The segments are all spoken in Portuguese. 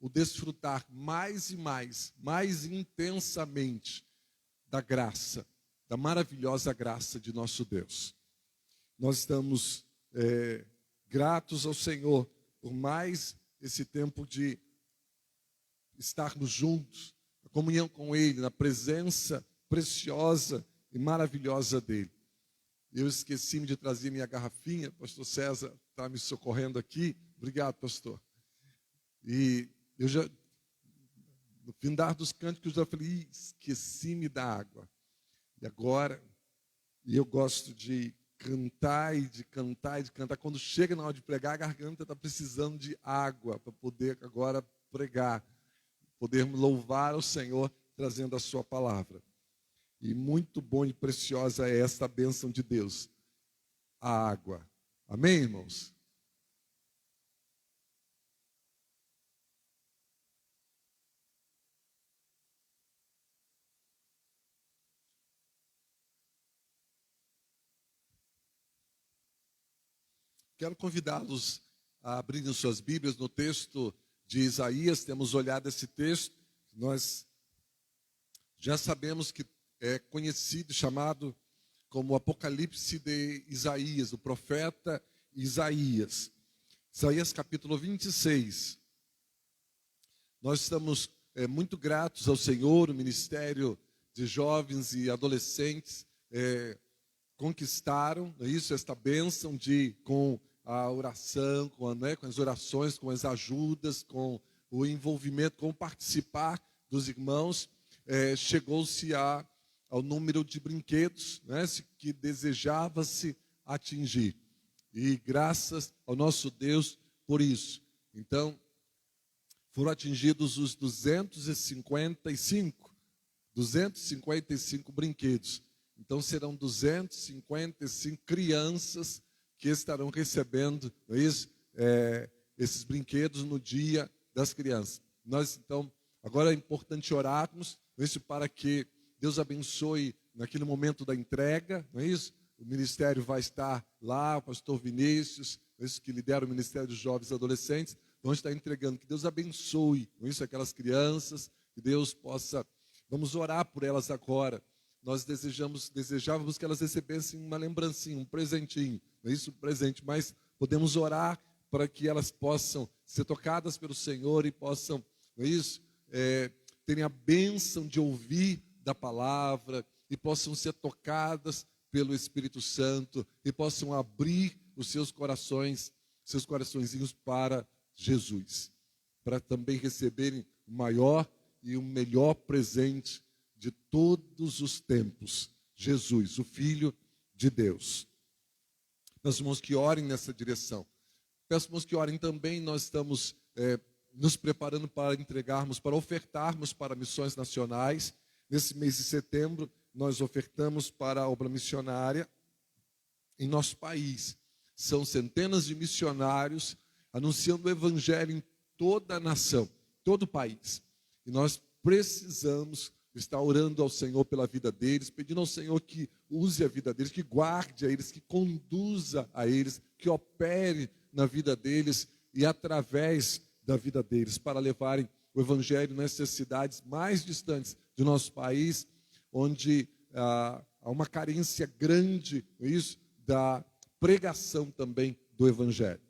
o desfrutar mais e mais intensamente da graça, da maravilhosa graça de nosso Deus. Nós estamos gratos ao Senhor por mais esse tempo de estarmos juntos, a comunhão com Ele, na presença preciosa e maravilhosa dEle. Eu esqueci de trazer minha garrafinha, pastor César está me socorrendo aqui. Obrigado, pastor. E eu já, no findar dos cânticos, eu já falei, esqueci-me da água. E agora, eu gosto de cantar e de cantar e de cantar. Quando chega na hora de pregar, a garganta está precisando de água para poder agora pregar. Podermos louvar o Senhor trazendo a sua palavra. E muito bom e preciosa é esta bênção de Deus, a água. Amém, irmãos? Quero convidá-los a abrirem suas Bíblias no texto de Isaías. Temos olhado esse texto, nós já sabemos que é conhecido, chamado como Apocalipse de Isaías, o profeta Isaías. Isaías capítulo 26. Nós estamos muito gratos ao Senhor, o ministério de jovens e adolescentes conquistaram, não é isso, esta bênção de, com a oração, com as orações, com as ajudas, com o envolvimento, com o participar dos irmãos, chegou-se ao número de brinquedos, né, que desejava-se atingir. E graças ao nosso Deus por isso. Então, foram atingidos os 255 brinquedos. Então, serão 255 crianças que estarão recebendo, não é isso? Esses brinquedos no dia das crianças. Nós, então, agora é importante orarmos, não é isso, para que Deus abençoe naquele momento da entrega, não é isso? O ministério vai estar lá, o pastor Vinícius, não é isso, que lidera o Ministério dos Jovens e Adolescentes, vão estar entregando. Que Deus abençoe, não é isso, aquelas crianças, que Deus possa, vamos orar por elas agora. Nós desejávamos que elas recebessem uma lembrancinha, um presentinho, não é isso, um presente, mas podemos orar para que elas possam ser tocadas pelo Senhor e possam, não é isso, terem a bênção de ouvir da palavra e possam ser tocadas pelo Espírito Santo e possam abrir os seus coraçõezinhos para Jesus, para também receberem o maior e o melhor presente de todos os tempos, Jesus, o Filho de Deus. Peço, irmãos, que orem nessa direção. Peço, irmãos, que orem também. Nós estamos nos preparando para entregarmos, para ofertarmos para missões nacionais. Nesse mês de setembro, nós ofertamos para a obra missionária em nosso país. São centenas de missionários anunciando o evangelho em toda a nação, todo o país. E nós precisamos estar orando ao Senhor pela vida deles, pedindo ao Senhor que use a vida deles, que guarde a eles, que conduza a eles, que opere na vida deles e através da vida deles, para levarem o evangelho nas cidades mais distantes do nosso país, onde há uma carência grande, isso, da pregação também do evangelho.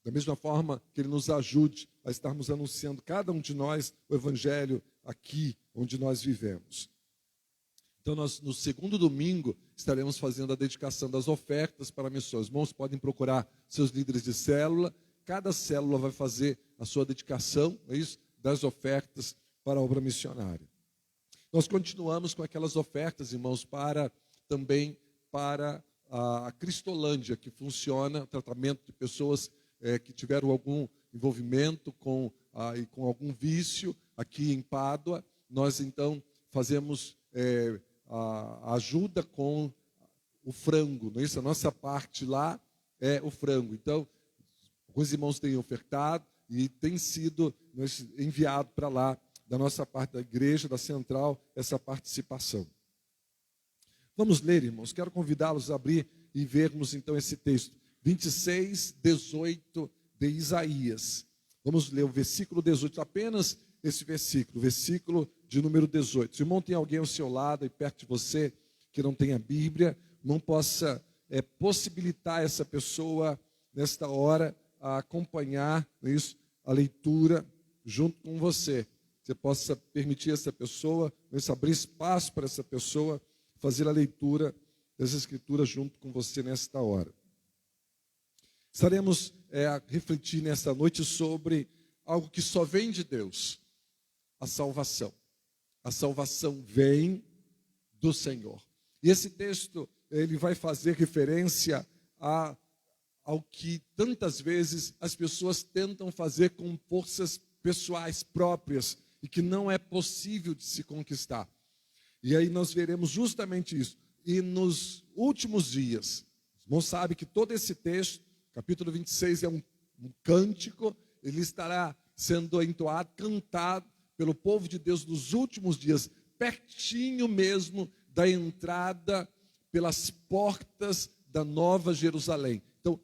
Da mesma forma que Ele nos ajude a estarmos anunciando, cada um de nós, o evangelho aqui onde nós vivemos. Então, nós, no segundo domingo, estaremos fazendo a dedicação das ofertas para missões. Irmãos, podem procurar seus líderes de célula. Cada célula vai fazer a sua dedicação, é isso, das ofertas para a obra missionária. Nós continuamos com aquelas ofertas, irmãos, também para a Cristolândia, que funciona, o tratamento de pessoas que tiveram algum envolvimento com algum vício aqui em Pádua. Nós, então, fazemos a ajuda com o frango, não é isso? A nossa parte lá é o frango. Então, alguns irmãos têm ofertado e tem sido enviado para lá, da nossa parte da igreja, da central, essa participação. Vamos ler, irmãos. Quero convidá-los a abrir e vermos, então, esse texto. 26, 18 de Isaías. Vamos ler o versículo 18, apenas esse versículo de número 18. Se o irmão tem alguém ao seu lado e perto de você que não tem a Bíblia, não possa possibilitar essa pessoa, nesta hora, a acompanhar isso, a leitura junto com você. Você possa permitir essa pessoa, abrir espaço para essa pessoa fazer a leitura das Escrituras junto com você nesta hora. Estaremos a refletir nesta noite sobre algo que só vem de Deus, a salvação. A salvação vem do Senhor. E esse texto, ele vai fazer referência ao que tantas vezes as pessoas tentam fazer com forças pessoais próprias e que não é possível de se conquistar. E aí nós veremos justamente isso. E nos últimos dias, os irmãos sabem que todo esse texto, capítulo 26, é um cântico, ele estará sendo entoado, cantado pelo povo de Deus nos últimos dias, pertinho mesmo da entrada pelas portas da Nova Jerusalém. Então,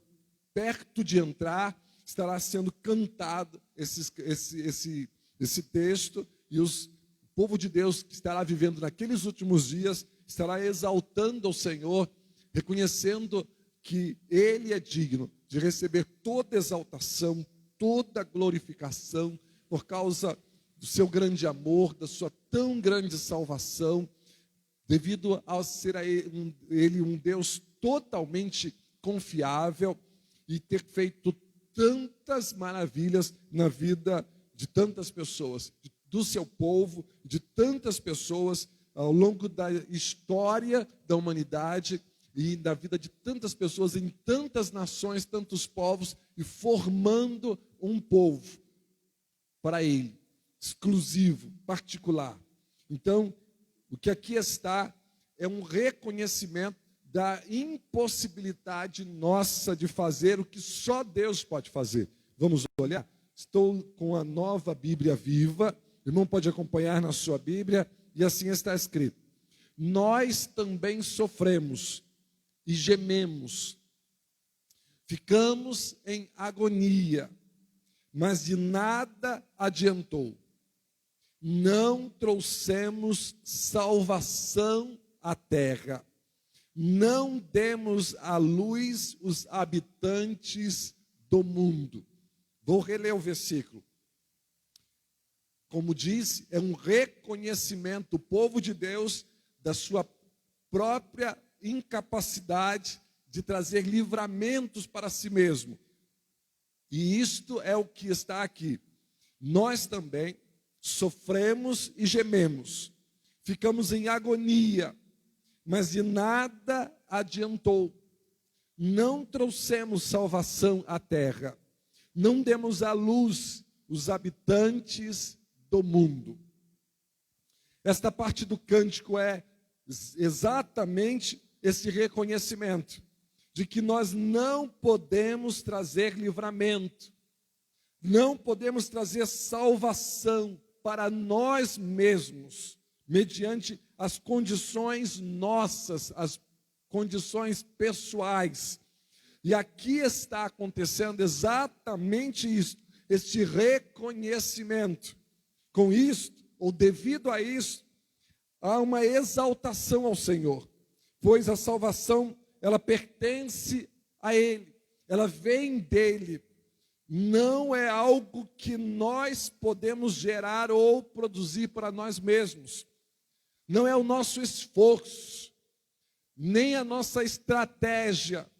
perto de entrar, estará sendo cantado esse texto, e o povo de Deus que estará vivendo naqueles últimos dias, estará exaltando ao Senhor, reconhecendo que Ele é digno de receber toda exaltação, toda glorificação, por causa do seu grande amor, da sua tão grande salvação, devido a ser Ele um Deus totalmente confiável e ter feito tantas maravilhas na vida de tantas pessoas, do seu povo, de tantas pessoas ao longo da história da humanidade e da vida de tantas pessoas em tantas nações, tantos povos, e formando um povo para Ele, exclusivo, particular. Então, o que aqui está é um reconhecimento da impossibilidade nossa de fazer o que só Deus pode fazer. Vamos olhar? Estou com a Nova Bíblia Viva, o irmão pode acompanhar na sua Bíblia, e assim está escrito: nós também sofremos e gememos, ficamos em agonia, mas de nada adiantou. Não trouxemos salvação à terra, não demos à luz os habitantes do mundo. Vou reler o versículo. Como disse, é um reconhecimento do povo de Deus da sua própria incapacidade de trazer livramentos para si mesmo. E isto é o que está aqui. Nós também sofremos e gememos, ficamos em agonia, mas de nada adiantou. Não trouxemos salvação à terra, não demos à luz os habitantes do mundo. Esta parte do cântico é exatamente esse reconhecimento de que nós não podemos trazer livramento, não podemos trazer salvação para nós mesmos, mediante as condições nossas, as condições pessoais. E aqui está acontecendo exatamente isso, este reconhecimento. Com isto, ou devido a isso, há uma exaltação ao Senhor, pois a salvação, ela pertence a Ele, ela vem dEle, não é algo que nós podemos gerar ou produzir para nós mesmos, não é o nosso esforço, nem a nossa estratégia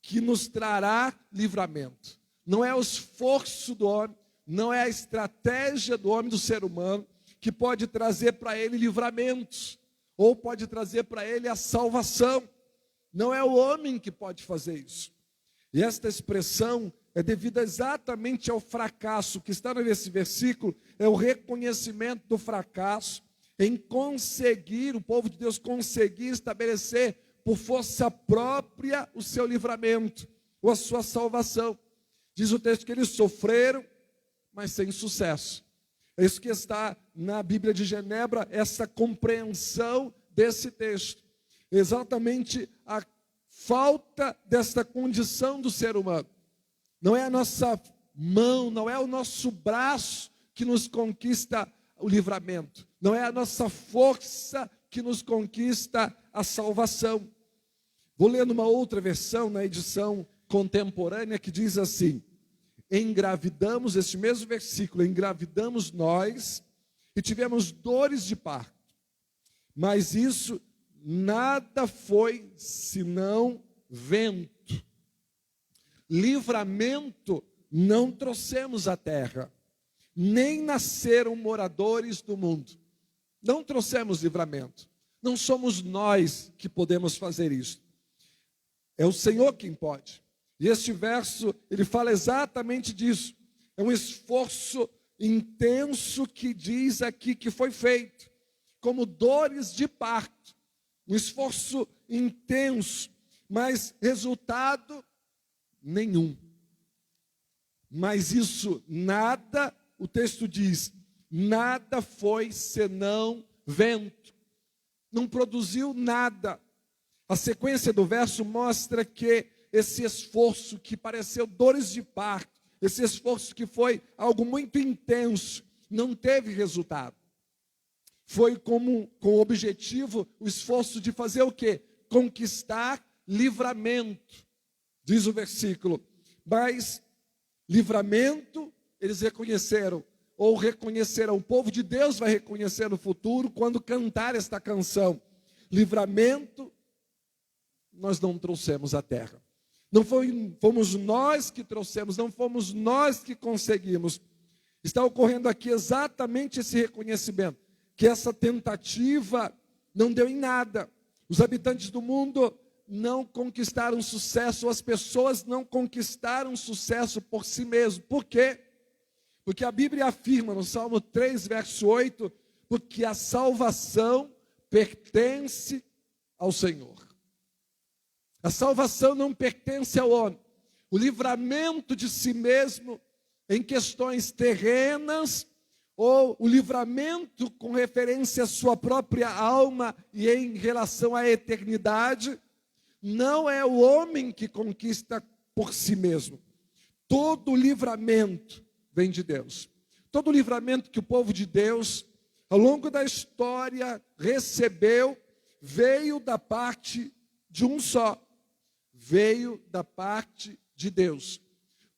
que nos trará livramento, não é o esforço do homem, não é a estratégia do homem, do ser humano, que pode trazer para ele livramentos, ou pode trazer para ele a salvação. Não é o homem que pode fazer isso. E esta expressão é devida exatamente ao fracasso, que está nesse versículo, é o reconhecimento do fracasso em conseguir, o povo de Deus conseguir estabelecer por força própria o seu livramento, ou a sua salvação. Diz o texto que eles sofreram, mas sem sucesso. É isso que está na Bíblia de Genebra, essa compreensão desse texto. Exatamente a falta desta condição do ser humano. Não é a nossa mão, não é o nosso braço que nos conquista o livramento. Não é a nossa força que nos conquista a salvação. Vou ler numa outra versão, na edição contemporânea, que diz assim: engravidamos, este mesmo versículo, engravidamos nós e tivemos dores de parto, mas isso nada foi senão vento. Livramento não trouxemos à terra, nem nasceram moradores do mundo. Não trouxemos livramento. Não somos nós que podemos fazer isso. É o Senhor quem pode. E este verso, ele fala exatamente disso. É um esforço intenso que diz aqui que foi feito, como dores de parto. Um esforço intenso, mas resultado nenhum. Mas isso nada, o texto diz, nada foi senão vento. Não produziu nada. A sequência do verso mostra que esse esforço que pareceu dores de parto, esse esforço que foi algo muito intenso, não teve resultado. Foi com o objetivo, o esforço de fazer o quê? Conquistar livramento, diz o versículo. Mas livramento, eles reconheceram, ou reconhecerão, o povo de Deus vai reconhecer no futuro, quando cantar esta canção. Livramento, nós não trouxemos à terra. Não fomos nós que trouxemos, não fomos nós que conseguimos. Está ocorrendo aqui exatamente esse reconhecimento, que essa tentativa não deu em nada. Os habitantes do mundo não conquistaram sucesso, as pessoas não conquistaram sucesso por si mesmos. Por quê? Porque a Bíblia afirma no Salmo 3, verso 8, porque a salvação pertence ao Senhor. A salvação não pertence ao homem. O livramento de si mesmo em questões terrenas, ou o livramento com referência à sua própria alma e em relação à eternidade, não é o homem que conquista por si mesmo. Todo livramento vem de Deus. Todo livramento que o povo de Deus, ao longo da história, recebeu, veio da parte de um só. Veio da parte de Deus.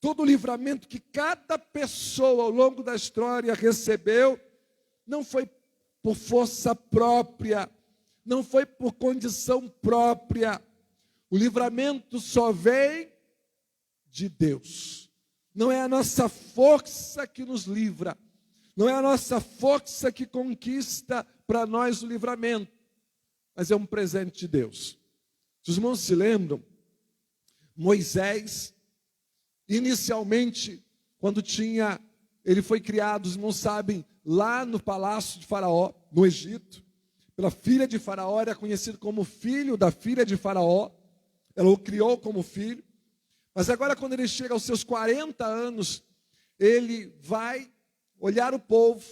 Todo livramento que cada pessoa ao longo da história recebeu, não foi por força própria, não foi por condição própria. O livramento só vem de Deus. Não é a nossa força que nos livra, não é a nossa força que conquista para nós o livramento, mas é um presente de Deus. Os irmãos se lembram, Moisés, inicialmente, quando ele foi criado, os irmãos sabem, lá no palácio de Faraó, no Egito, pela filha de Faraó, era conhecido como filho da filha de Faraó, ela o criou como filho, mas agora quando ele chega aos seus 40 anos, ele vai olhar o povo,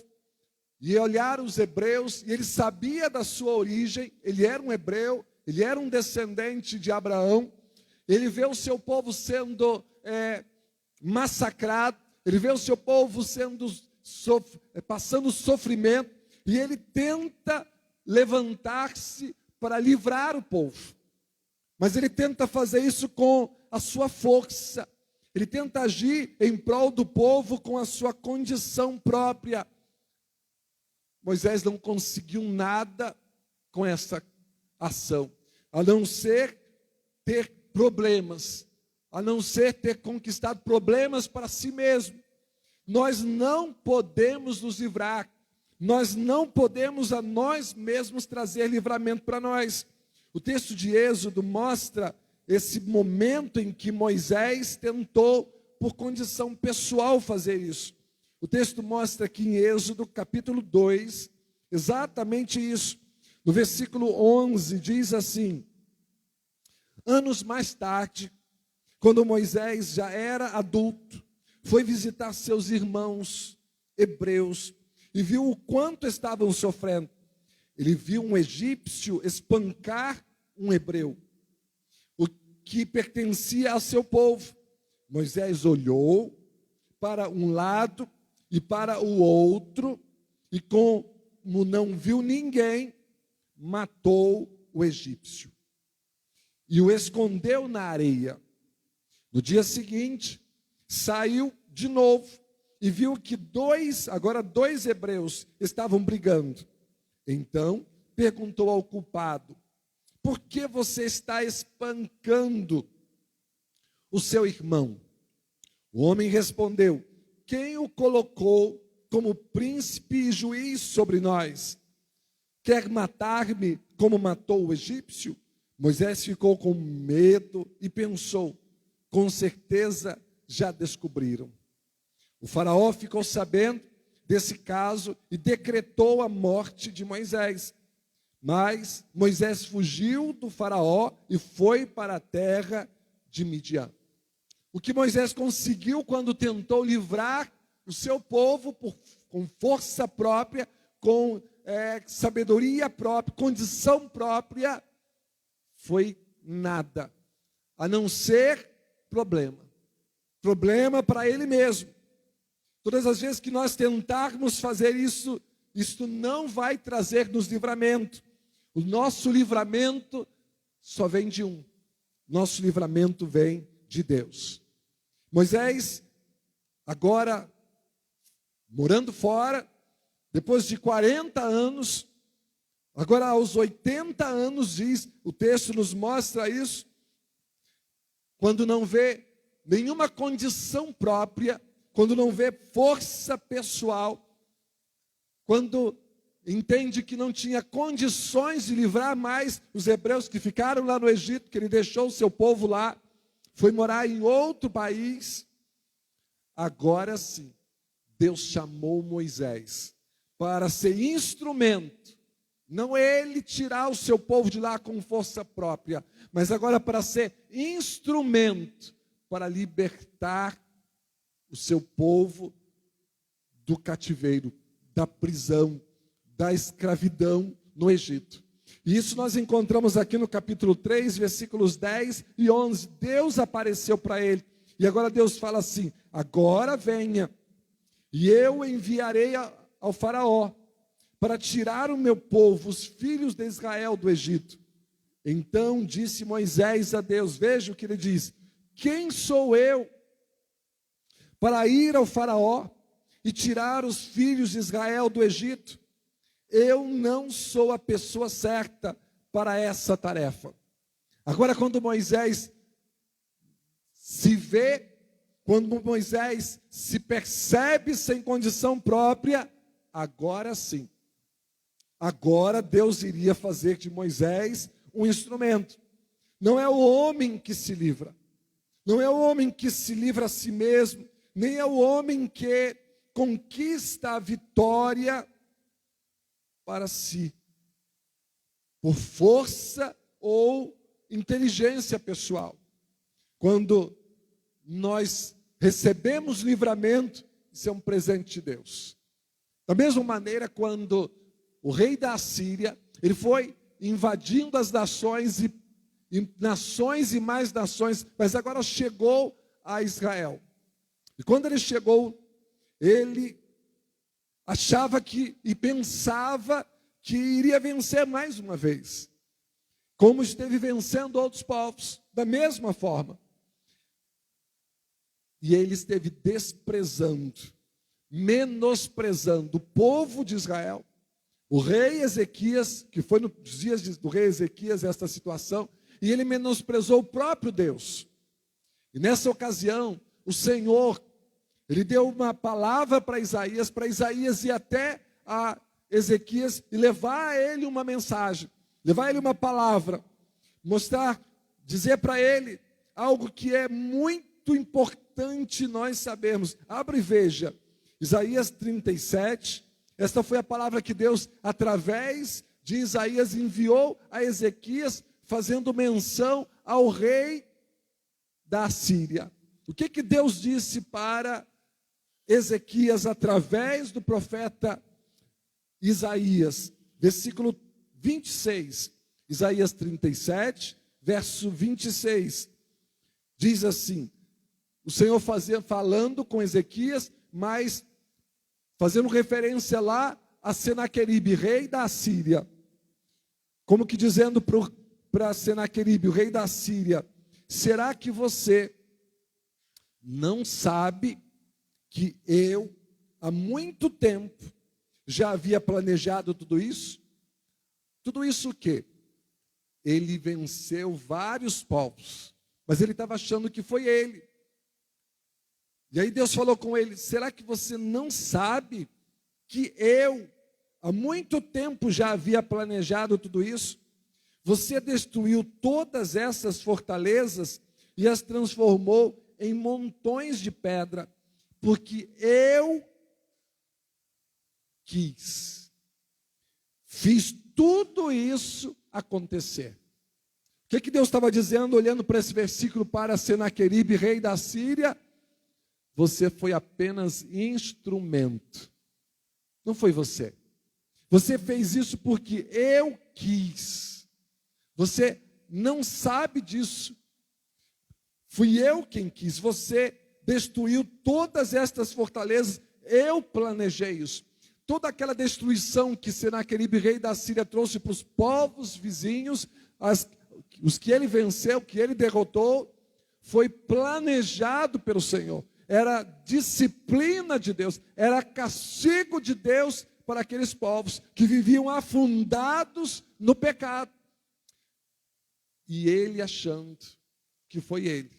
e olhar os hebreus, e ele sabia da sua origem, ele era um hebreu, ele era um descendente de Abraão. Ele vê o seu povo sendo massacrado, ele vê o seu povo passando sofrimento, e ele tenta levantar-se para livrar o povo. Mas ele tenta fazer isso com a sua força, ele tenta agir em prol do povo com a sua condição própria. Moisés não conseguiu nada com essa ação, a não ser ter problemas, a não ser ter conquistado problemas para si mesmo. Nós não podemos nos livrar, nós não podemos a nós mesmos trazer livramento para nós. O texto de Êxodo mostra esse momento em que Moisés tentou, por condição pessoal, fazer isso. O texto mostra aqui em Êxodo, capítulo 2, exatamente isso. No versículo 11, diz assim: anos mais tarde, quando Moisés já era adulto, foi visitar seus irmãos hebreus e viu o quanto estavam sofrendo. Ele viu um egípcio espancar um hebreu, o que pertencia ao seu povo. Moisés olhou, para um lado e para o outro, e como não viu ninguém, matou o egípcio e o escondeu na areia. No dia seguinte, saiu de novo e viu que agora dois hebreus estavam brigando. Então perguntou ao culpado: por que você está espancando o seu irmão? O homem respondeu: quem o colocou como príncipe e juiz sobre nós? Quer matar-me como matou o egípcio? Moisés ficou com medo e pensou: com certeza já descobriram. O faraó ficou sabendo desse caso e decretou a morte de Moisés. Mas Moisés fugiu do faraó e foi para a terra de Midian. O que Moisés conseguiu quando tentou livrar o seu povo com força própria, com sabedoria própria, condição própria, foi nada, a não ser problema. Problema para ele mesmo. Todas as vezes que nós tentarmos fazer isso, isto não vai trazer-nos livramento. O nosso livramento só vem de um. Nosso livramento vem de Deus. Moisés, agora, morando fora, depois de 40 anos, agora aos 80 anos, diz, o texto nos mostra isso, quando não vê nenhuma condição própria, quando não vê força pessoal, quando entende que não tinha condições de livrar mais os hebreus que ficaram lá no Egito, que ele deixou o seu povo lá, foi morar em outro país. Agora sim, Deus chamou Moisés para ser instrumento, não ele tirar o seu povo de lá com força própria, mas agora para ser instrumento para libertar o seu povo do cativeiro, da prisão, da escravidão no Egito. E isso nós encontramos aqui no capítulo 3, versículos 10 e 11. Deus apareceu para ele. E agora Deus fala assim: agora venha, e eu enviarei ao faraó, para tirar o meu povo, os filhos de Israel, do Egito. Então disse Moisés a Deus, veja o que ele diz: quem sou eu para ir ao faraó e tirar os filhos de Israel do Egito? Eu não sou a pessoa certa para essa tarefa. Agora, quando Moisés se vê, quando Moisés se percebe sem condição própria, agora sim, agora Deus iria fazer de Moisés um instrumento. Não é o homem que se livra, não é o homem que se livra a si mesmo, nem é o homem que conquista a vitória para si, por força ou inteligência pessoal. Quando nós recebemos livramento, isso é um presente de Deus. Da mesma maneira, quando o rei da Assíria, ele foi invadindo as nações, e nações e mais nações, mas agora chegou a Israel. E quando ele chegou, ele achava e pensava que iria vencer mais uma vez, como esteve vencendo outros povos, da mesma forma. E ele esteve desprezando, menosprezando o povo de Israel. O rei Ezequias, que foi nos dias do rei Ezequias esta situação, e ele menosprezou o próprio Deus. E nessa ocasião, o Senhor, ele deu uma palavra para Isaías ir até a Ezequias e levar a ele uma mensagem, levar a ele uma palavra, mostrar, dizer para ele algo que é muito importante nós sabermos. Abre e veja, Isaías 37, esta foi a palavra que Deus, através de Isaías, enviou a Ezequias, fazendo menção ao rei da Assíria. O que Deus disse para Ezequias através do profeta Isaías? Versículo 26, Isaías 37, verso 26, diz assim: o Senhor falando com Ezequias, mas fazendo referência lá a Senaqueribe, rei da Assíria. Como que dizendo para Senaqueribe, o rei da Síria: será que você não sabe que eu, há muito tempo, já havia planejado tudo isso? Tudo isso o quê? Ele venceu vários povos, mas ele estava achando que foi ele. E aí Deus falou com ele: será que você não sabe que eu, há muito tempo, já havia planejado tudo isso? Você destruiu todas essas fortalezas e as transformou em montões de pedra, porque eu fiz tudo isso acontecer. O que Deus estava dizendo, olhando para esse versículo, para Senaqueribe, rei da Síria? Você foi apenas instrumento. Não foi você. Você fez isso porque eu quis. Você não sabe disso. Fui eu quem quis. Você destruiu todas estas fortalezas. Eu planejei isso. Toda aquela destruição que Senaqueribe, rei da Síria, trouxe para os povos vizinhos, os que ele venceu, que ele derrotou, foi planejado pelo Senhor. Era disciplina de Deus, era castigo de Deus para aqueles povos que viviam afundados no pecado. E ele achando que foi ele.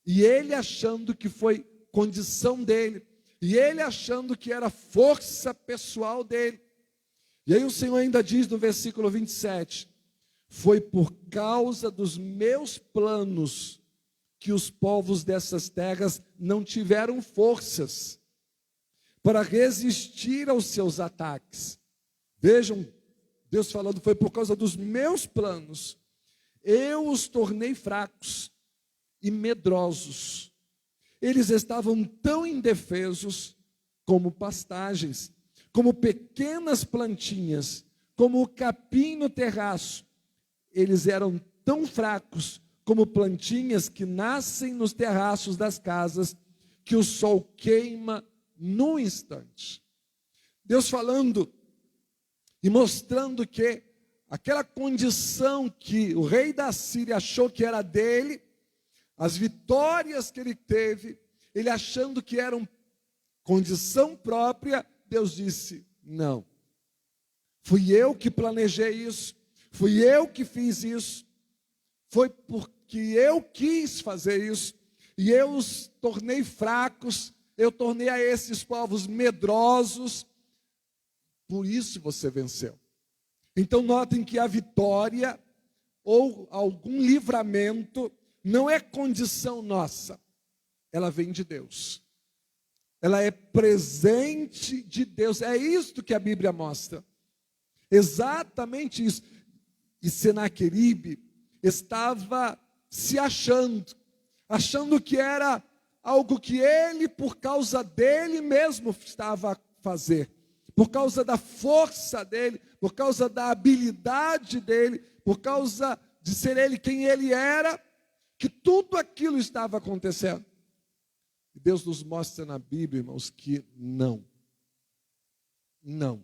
E ele achando que foi condição dele. E ele achando que era força pessoal dele. E aí o Senhor ainda diz no versículo 27, foi por causa dos meus planos que os povos dessas terras não tiveram forças para resistir aos seus ataques. Vejam, Deus falando, foi por causa dos meus planos. Eu os tornei fracos e medrosos. Eles estavam tão indefesos como pastagens, como pequenas plantinhas, como o capim no terraço. Eles eram tão fracos como plantinhas que nascem nos terraços das casas, que o sol queima num instante. Deus falando e mostrando que aquela condição que o rei da Síria achou que era dele, as vitórias que ele teve, ele achando que eram condição própria, Deus disse: não, fui eu que planejei isso, fui eu que fiz isso, foi porque eu quis fazer isso, e eu os tornei fracos, eu tornei a esses povos medrosos, por isso você venceu. Então notem que a vitória, ou algum livramento, não é condição nossa, ela vem de Deus. Ela é presente de Deus, é isto que a Bíblia mostra. Exatamente isso. E Senaqueribe estava se achando que era algo que ele, por causa dele mesmo, estava a fazer. Por causa da força dele, por causa da habilidade dele, por causa de ser ele quem ele era, que tudo aquilo estava acontecendo. E Deus nos mostra na Bíblia, irmãos, que não. Não.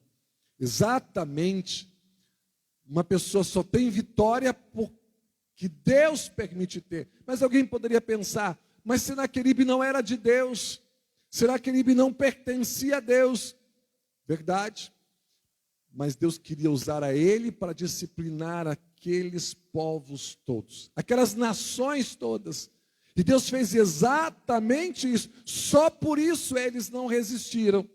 Exatamente, uma pessoa só tem vitória porque Deus permite ter. Mas alguém poderia pensar, mas Senaqueribe não era de Deus, Senaqueribe não pertencia a Deus. Verdade, mas Deus queria usar a ele para disciplinar aqueles povos todos, aquelas nações todas. E Deus fez exatamente isso, só por isso eles não resistiram.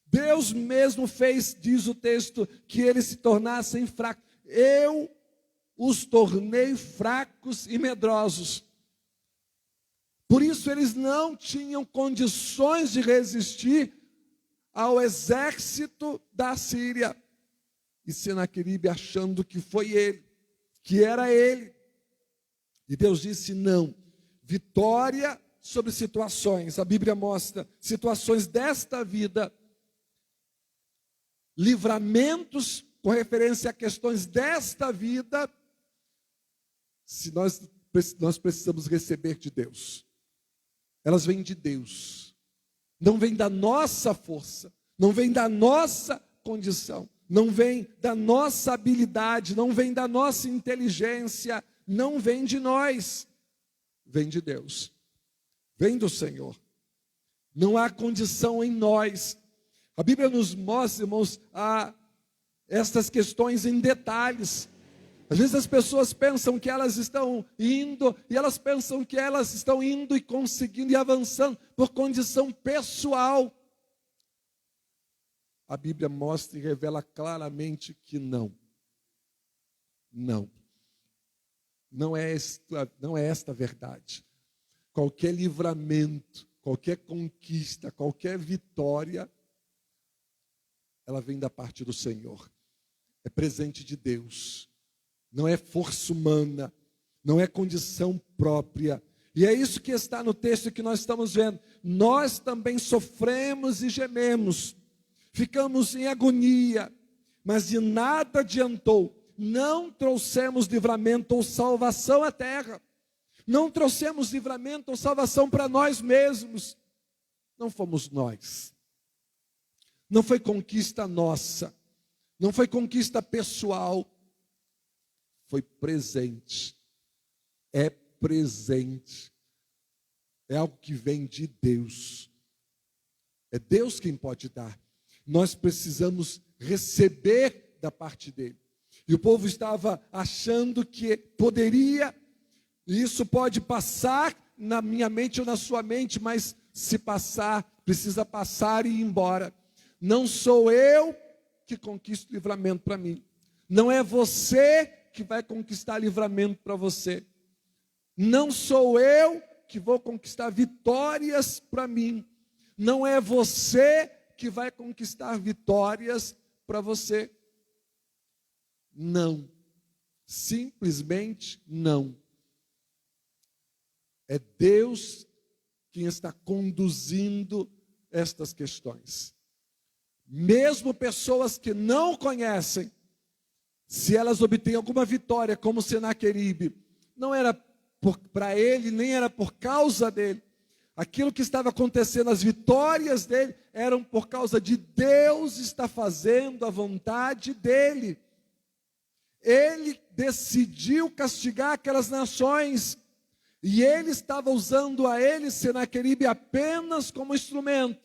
Deus mesmo fez, diz o texto, que eles se tornassem fracos. Eu os tornei fracos e medrosos. Por isso eles não tinham condições de resistir ao exército da Síria. E Senaqueribe achando que foi ele, que era ele. E Deus disse: não. Vitória sobre situações. A Bíblia mostra situações desta vida, livramentos com referência a questões desta vida, se nós precisamos receber de Deus. elas vêm de Deus. Não vêm da nossa força, não vêm da nossa condição, não vêm da nossa habilidade, não vêm da nossa inteligência, não vêm de nós, vem de Deus, vem do Senhor. Não há condição em nós. A Bíblia nos mostra, irmãos, estas questões em detalhes. Às vezes as pessoas pensam que elas estão indo, e elas pensam que elas estão indo e conseguindo e avançando por condição pessoal. A Bíblia mostra e revela claramente que não. Não. Não é esta a verdade. Qualquer livramento, qualquer conquista, qualquer vitória, ela vem da parte do Senhor. É presente de Deus. Não é força humana, não é condição própria. E é isso que está no texto que nós estamos vendo. Nós também sofremos e gememos, ficamos em agonia, mas de nada adiantou. Não trouxemos livramento ou salvação à terra. Não trouxemos livramento ou salvação para nós mesmos. Não fomos nós. Não foi conquista nossa. Não foi conquista pessoal. Foi presente, é presente, é algo que vem de Deus, é Deus quem pode dar, nós precisamos receber da parte dele. E o povo estava achando que poderia, e isso pode passar na minha mente ou na sua mente, mas se passar, precisa passar e ir embora. Não sou eu que conquisto livramento para mim, não é você que vai conquistar livramento para você. Não sou eu que vou conquistar vitórias para mim. Não é você que vai conquistar vitórias para você. Não. Simplesmente não. É Deus quem está conduzindo estas questões. Mesmo pessoas que não conhecem, se elas obtêm alguma vitória, como Senaqueribe, não era para ele, nem era por causa dele. Aquilo que estava acontecendo, as vitórias dele, eram por causa de Deus estar fazendo a vontade dele. Ele decidiu castigar aquelas nações, e ele estava usando a ele, Senaqueribe, apenas como instrumento.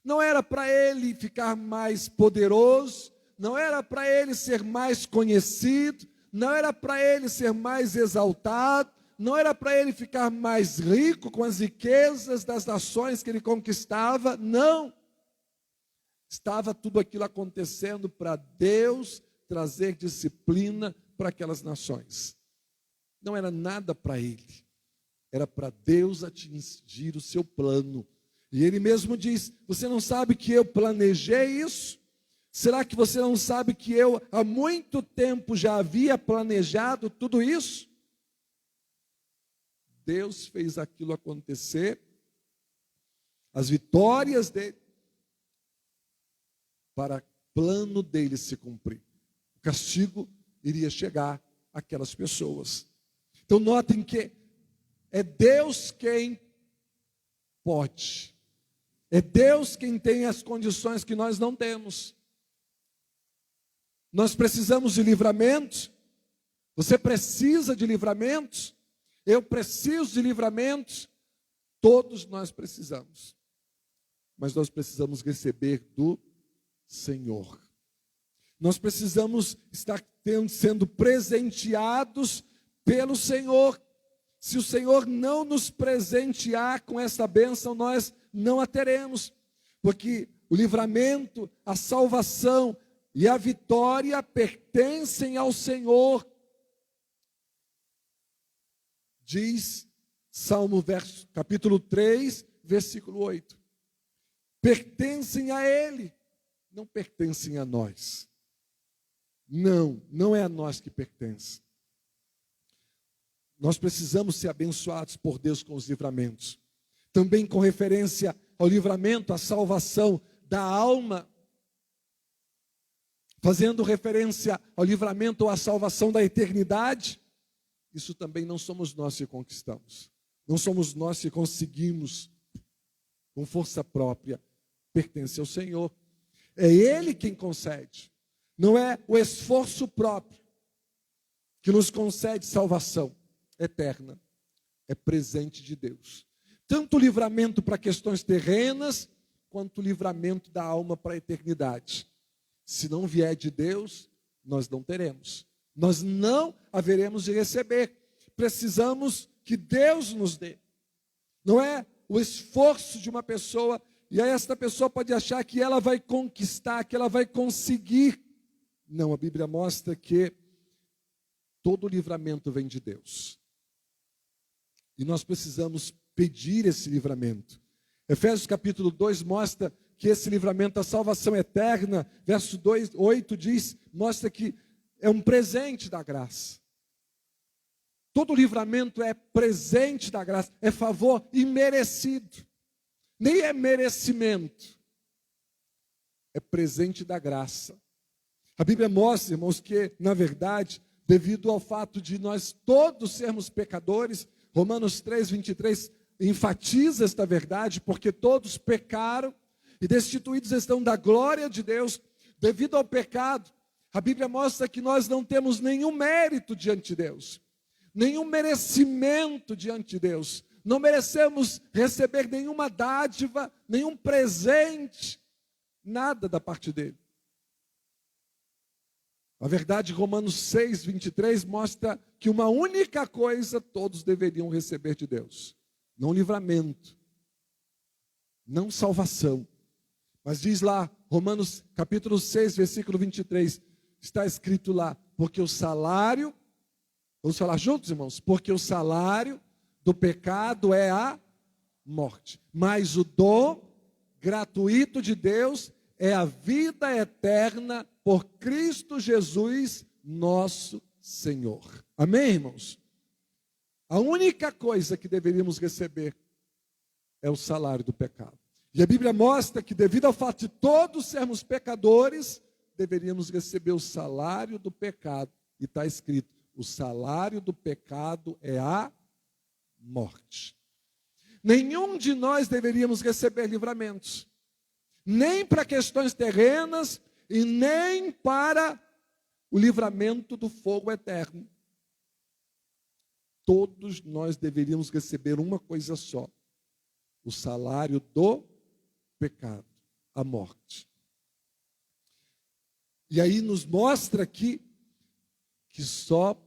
Não era para ele ficar mais poderoso, não era para ele ser mais conhecido, não era para ele ser mais exaltado, não era para ele ficar mais rico com as riquezas das nações que ele conquistava, não. Estava tudo aquilo acontecendo para Deus trazer disciplina para aquelas nações. Não era nada para ele, era para Deus atingir o seu plano. E ele mesmo diz: você não sabe que eu planejei isso? Será que você não sabe que eu há muito tempo já havia planejado tudo isso? Deus fez aquilo acontecer, as vitórias dele, para o plano dele se cumprir. O castigo iria chegar àquelas pessoas. Então notem que é Deus quem pode. É Deus quem tem as condições que nós não temos. Nós precisamos de livramentos. Você precisa de livramentos. Eu preciso de livramentos. Todos nós precisamos. Mas nós precisamos receber do Senhor. Nós precisamos estar sendo presenteados pelo Senhor. Se o Senhor não nos presentear com essa bênção, nós não a teremos. Porque o livramento, a salvação e a vitória pertencem ao Senhor. Diz Salmo capítulo 3, versículo 8. Pertencem a Ele, não pertencem a nós. Não é a nós que pertence. Nós precisamos ser abençoados por Deus com os livramentos. Também com referência ao livramento, à salvação da alma, fazendo referência ao livramento ou à salvação da eternidade, isso também não somos nós que conquistamos. Não somos nós que conseguimos com força própria, pertence ao Senhor. É Ele quem concede. Não é o esforço próprio que nos concede salvação eterna. É presente de Deus. Tanto o livramento para questões terrenas, quanto o livramento da alma para a eternidade. Se não vier de Deus, nós não teremos. Nós não haveremos de receber. Precisamos que Deus nos dê. Não é o esforço de uma pessoa, e aí esta pessoa pode achar que ela vai conquistar, que ela vai conseguir. Não, a Bíblia mostra que todo livramento vem de Deus. E nós precisamos pedir esse livramento. Efésios capítulo 2 mostra que esse livramento, a salvação eterna, verso 8 diz, mostra que é um presente da graça. Todo livramento é presente da graça, é favor imerecido. Nem é merecimento, é presente da graça. A Bíblia mostra, irmãos, que, na verdade, devido ao fato de nós todos sermos pecadores, Romanos 3, 23 enfatiza esta verdade, porque todos pecaram e destituídos estão da glória de Deus, devido ao pecado. A Bíblia mostra que nós não temos nenhum mérito diante de Deus, nenhum merecimento diante de Deus. Não merecemos receber nenhuma dádiva, nenhum presente, nada da parte dele. A verdade, Romanos 6, 23 mostra que uma única coisa todos deveriam receber de Deus. Não livramento, não salvação. Mas diz lá, Romanos capítulo 6, versículo 23, está escrito lá, porque o salário, vamos falar juntos, irmãos? Porque o salário do pecado é a morte, mas o dom gratuito de Deus é a vida eterna por Cristo Jesus, nosso Senhor. Amém, irmãos? A única coisa que deveríamos receber é o salário do pecado. E a Bíblia mostra que, devido ao fato de todos sermos pecadores, deveríamos receber o salário do pecado. E está escrito, o salário do pecado é a morte. Nenhum de nós deveríamos receber livramentos, nem para questões terrenas e nem para o livramento do fogo eterno. Todos nós deveríamos receber uma coisa só: o salário do pecado, a morte. E aí nos mostra aqui que só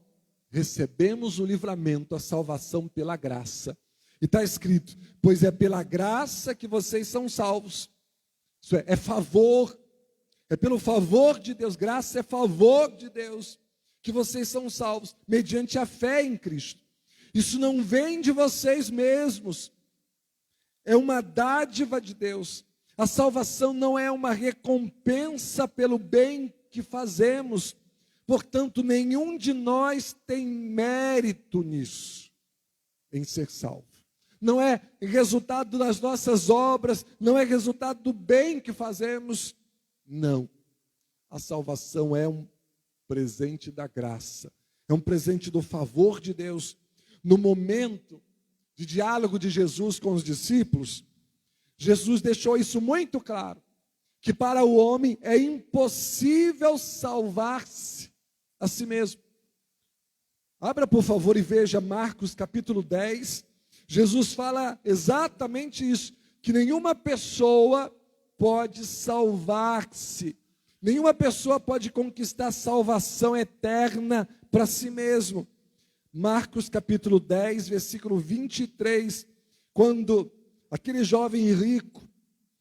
recebemos o livramento, a salvação pela graça. E está escrito, pois é pela graça que vocês são salvos. Isso é favor, é pelo favor de Deus, graça é favor de Deus, que vocês são salvos, mediante a fé em Cristo. Isso não vem de vocês mesmos, é uma dádiva de Deus. A salvação não é uma recompensa pelo bem que fazemos, portanto, nenhum de nós tem mérito nisso, em ser salvo. Não é resultado das nossas obras, não é resultado do bem que fazemos, não. A salvação é um presente da graça, é um presente do favor de Deus. No momento de diálogo de Jesus com os discípulos, Jesus deixou isso muito claro, que para o homem é impossível salvar-se a si mesmo. Abra, por favor, e veja Marcos capítulo 10. Jesus fala exatamente isso, que nenhuma pessoa pode salvar-se, nenhuma pessoa pode conquistar salvação eterna para si mesmo. Marcos capítulo 10, versículo 23, quando aquele jovem rico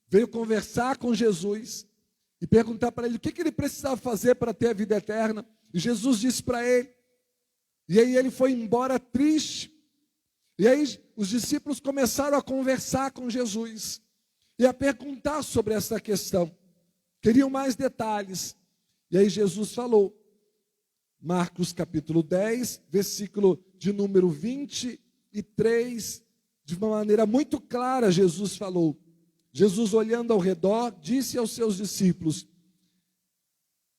veio conversar com Jesus e perguntar para ele o que ele precisava fazer para ter a vida eterna, e Jesus disse para ele, e aí ele foi embora triste. E aí os discípulos começaram a conversar com Jesus e a perguntar sobre essa questão, queriam mais detalhes. E aí Jesus falou, Marcos capítulo 10, versículo de número 23, de uma maneira muito clara, Jesus falou. Jesus, olhando ao redor, disse aos seus discípulos,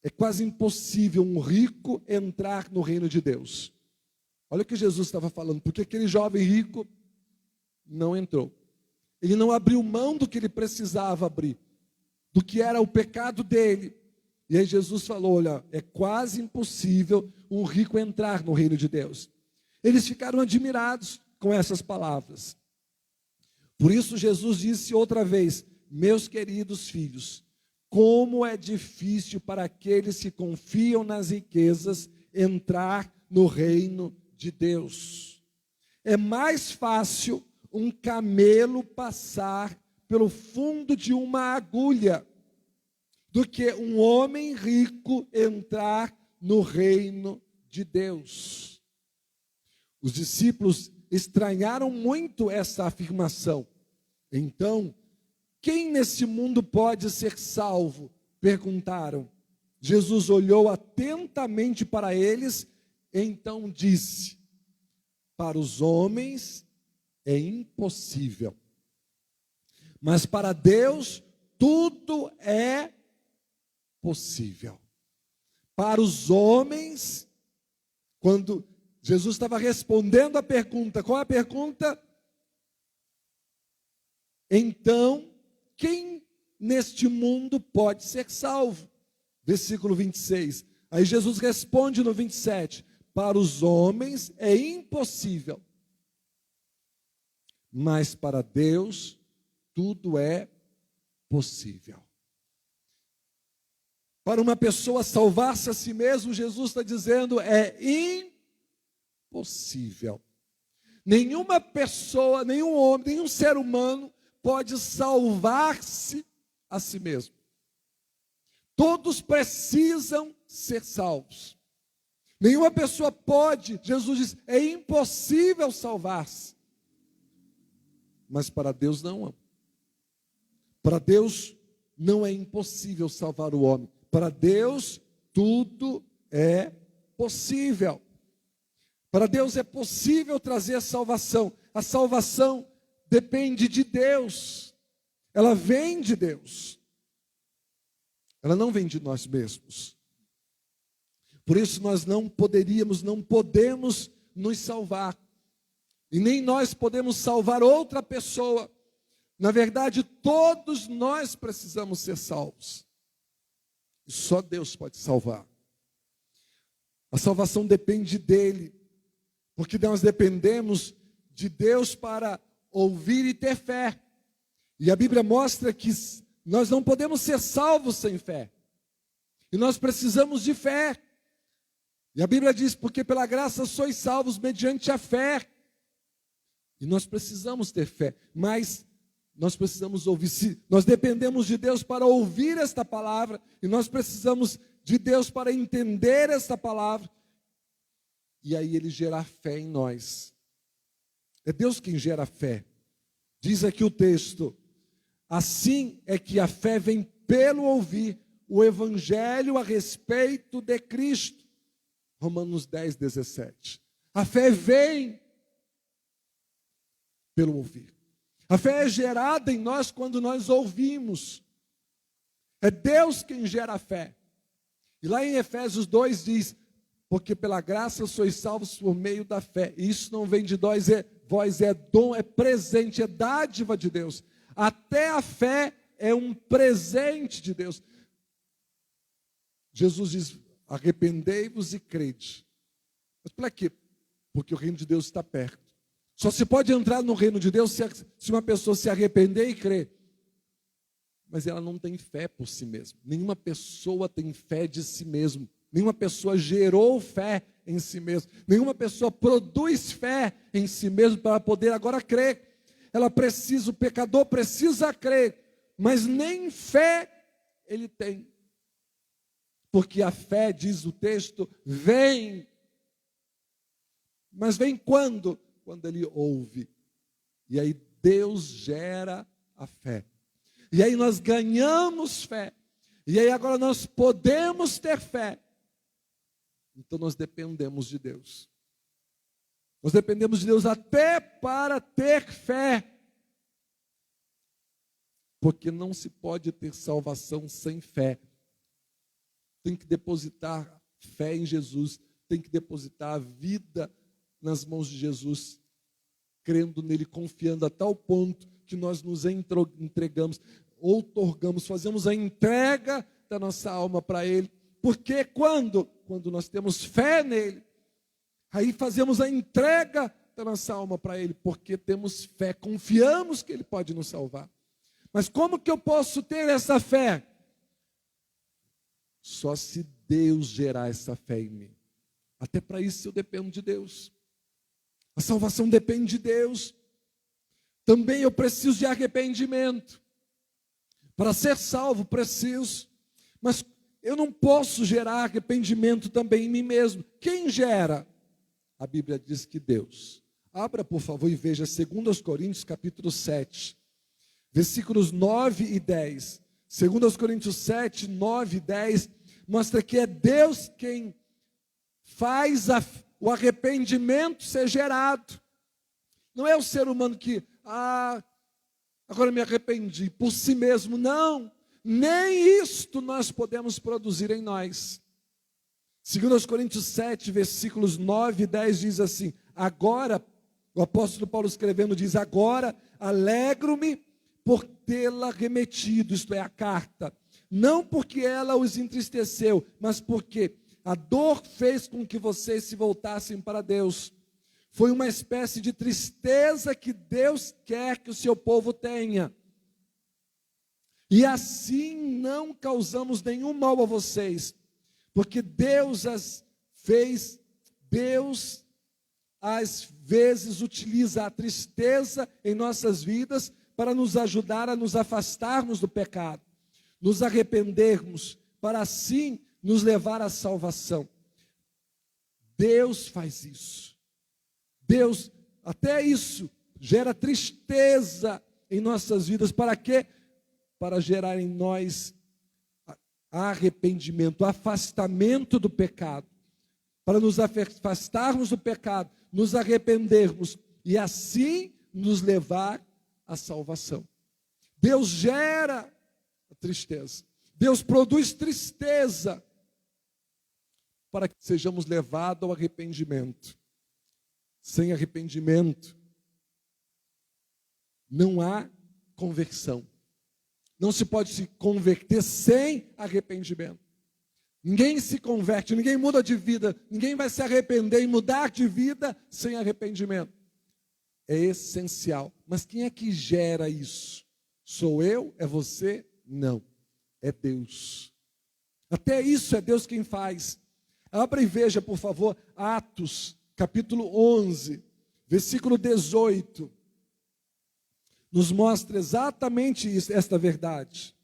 é quase impossível um rico entrar no reino de Deus. Olha o que Jesus estava falando, porque aquele jovem rico não entrou. Ele não abriu mão do que ele precisava abrir, do que era o pecado dele. E aí Jesus falou: olha, é quase impossível um rico entrar no reino de Deus. Eles ficaram admirados com essas palavras. Por isso Jesus disse outra vez: meus queridos filhos, como é difícil para aqueles que confiam nas riquezas entrar no reino de Deus. É mais fácil um camelo passar pelo fundo de uma agulha do que um homem rico entrar no reino de Deus. Os discípulos estranharam muito essa afirmação. Então, quem nesse mundo pode ser salvo? Perguntaram. Jesus olhou atentamente para eles, então disse: para os homens é impossível, mas para Deus tudo é possível. Para os homens, quando Jesus estava respondendo a pergunta, qual é a pergunta? Então, quem neste mundo pode ser salvo? Versículo 26. Aí Jesus responde no 27. Para os homens é impossível, mas para Deus tudo é possível. Para uma pessoa salvar-se a si mesmo, Jesus está dizendo, é impossível. Nenhuma pessoa, nenhum homem, nenhum ser humano pode salvar-se a si mesmo. Todos precisam ser salvos. Nenhuma pessoa pode, Jesus diz, é impossível salvar-se. Mas para Deus não. Para Deus não é impossível salvar o homem. Para Deus tudo é possível. Para Deus é possível trazer a salvação. A salvação depende de Deus. Ela vem de Deus. Ela não vem de nós mesmos. Por isso nós não podemos nos salvar. E nem nós podemos salvar outra pessoa. Na verdade, todos nós precisamos ser salvos. E só Deus pode salvar. A salvação depende dele. Porque nós dependemos de Deus para ouvir e ter fé. E a Bíblia mostra que nós não podemos ser salvos sem fé. E nós precisamos de fé. E a Bíblia diz, porque pela graça sois salvos mediante a fé. E nós precisamos ter fé, mas nós precisamos ouvir. Nós dependemos de Deus para ouvir esta palavra, e nós precisamos de Deus para entender esta palavra, e aí Ele gerar fé em nós. É Deus quem gera fé. Diz aqui o texto, assim é que a fé vem pelo ouvir o evangelho a respeito de Cristo. Romanos 10, 17. A fé vem pelo ouvir. A fé é gerada em nós quando nós ouvimos. É Deus quem gera a fé. E lá em Efésios 2 diz, porque pela graça sois salvos por meio da fé. E isso não vem de vós, é dom, é presente, é dádiva de Deus. Até a fé é um presente de Deus. Jesus diz, arrependei-vos e crede. Mas para quê? Porque o reino de Deus está perto. Só se pode entrar no reino de Deus se uma pessoa se arrepender e crer. Mas ela não tem fé por si mesma. Nenhuma pessoa tem fé de si mesmo. Nenhuma pessoa gerou fé em si mesmo. Nenhuma pessoa produz fé em si mesmo para poder agora crer. O pecador precisa crer, mas nem fé ele tem. Porque a fé, diz o texto, vem. Mas vem quando? Quando ele ouve. E aí Deus gera a fé. E aí nós ganhamos fé. E aí agora nós podemos ter fé. Então nós dependemos de Deus. Nós dependemos de Deus até para ter fé. Porque não se pode ter salvação sem fé. Tem que depositar fé em Jesus. Tem que depositar a vida nas mãos de Jesus. crendo nele, confiando a tal ponto que nós nos entregamos, outorgamos, fazemos a entrega da nossa alma para ele. Porque quando nós temos fé nele, aí fazemos a entrega da nossa alma para ele, porque temos fé, confiamos que ele pode nos salvar. Mas como que eu posso ter essa fé? Só se Deus gerar essa fé em mim. Até para isso eu dependo de Deus. A salvação depende de Deus. Também eu preciso de arrependimento. Para ser salvo, preciso. Mas eu não posso gerar arrependimento também em mim mesmo. Quem gera? A Bíblia diz que Deus. Abra, por favor, e veja 2 Coríntios, capítulo 7, versículos 9 e 10. 2 Coríntios 7, 9 e 10, mostra que é Deus quem faz o arrependimento ser gerado. Não é o ser humano que, agora me arrependi, por si mesmo. Não, nem isto nós podemos produzir em nós. 2 Coríntios 7, versículos 9 e 10 diz assim: agora, o apóstolo Paulo escrevendo diz: agora alegro-me por tê-la remetido, isto é, a carta, não porque ela os entristeceu, mas porque a dor fez com que vocês se voltassem para Deus. Foi uma espécie de tristeza que Deus quer que o seu povo tenha. E assim não causamos nenhum mal a vocês, porque Deus as fez, Deus às vezes utiliza a tristeza em nossas vidas para nos ajudar a nos afastarmos do pecado, nos arrependermos, para assim nos levar à salvação. Deus faz isso. Deus, até isso, gera tristeza em nossas vidas. Para quê? Para gerar em nós arrependimento, afastamento do pecado. Para nos afastarmos do pecado, nos arrependermos e assim nos levar à salvação. Deus gera a tristeza. Deus produz tristeza para que sejamos levados ao arrependimento. Sem arrependimento, não há conversão. Não se pode se converter sem arrependimento. Ninguém se converte, ninguém muda de vida, ninguém vai se arrepender e mudar de vida sem arrependimento. É essencial. Mas quem é que gera isso? Sou eu? É você? Não. É Deus. Até isso é Deus quem faz. Abra e veja, por favor, Atos, capítulo 11, versículo 18. Nos mostra exatamente isso, esta verdade.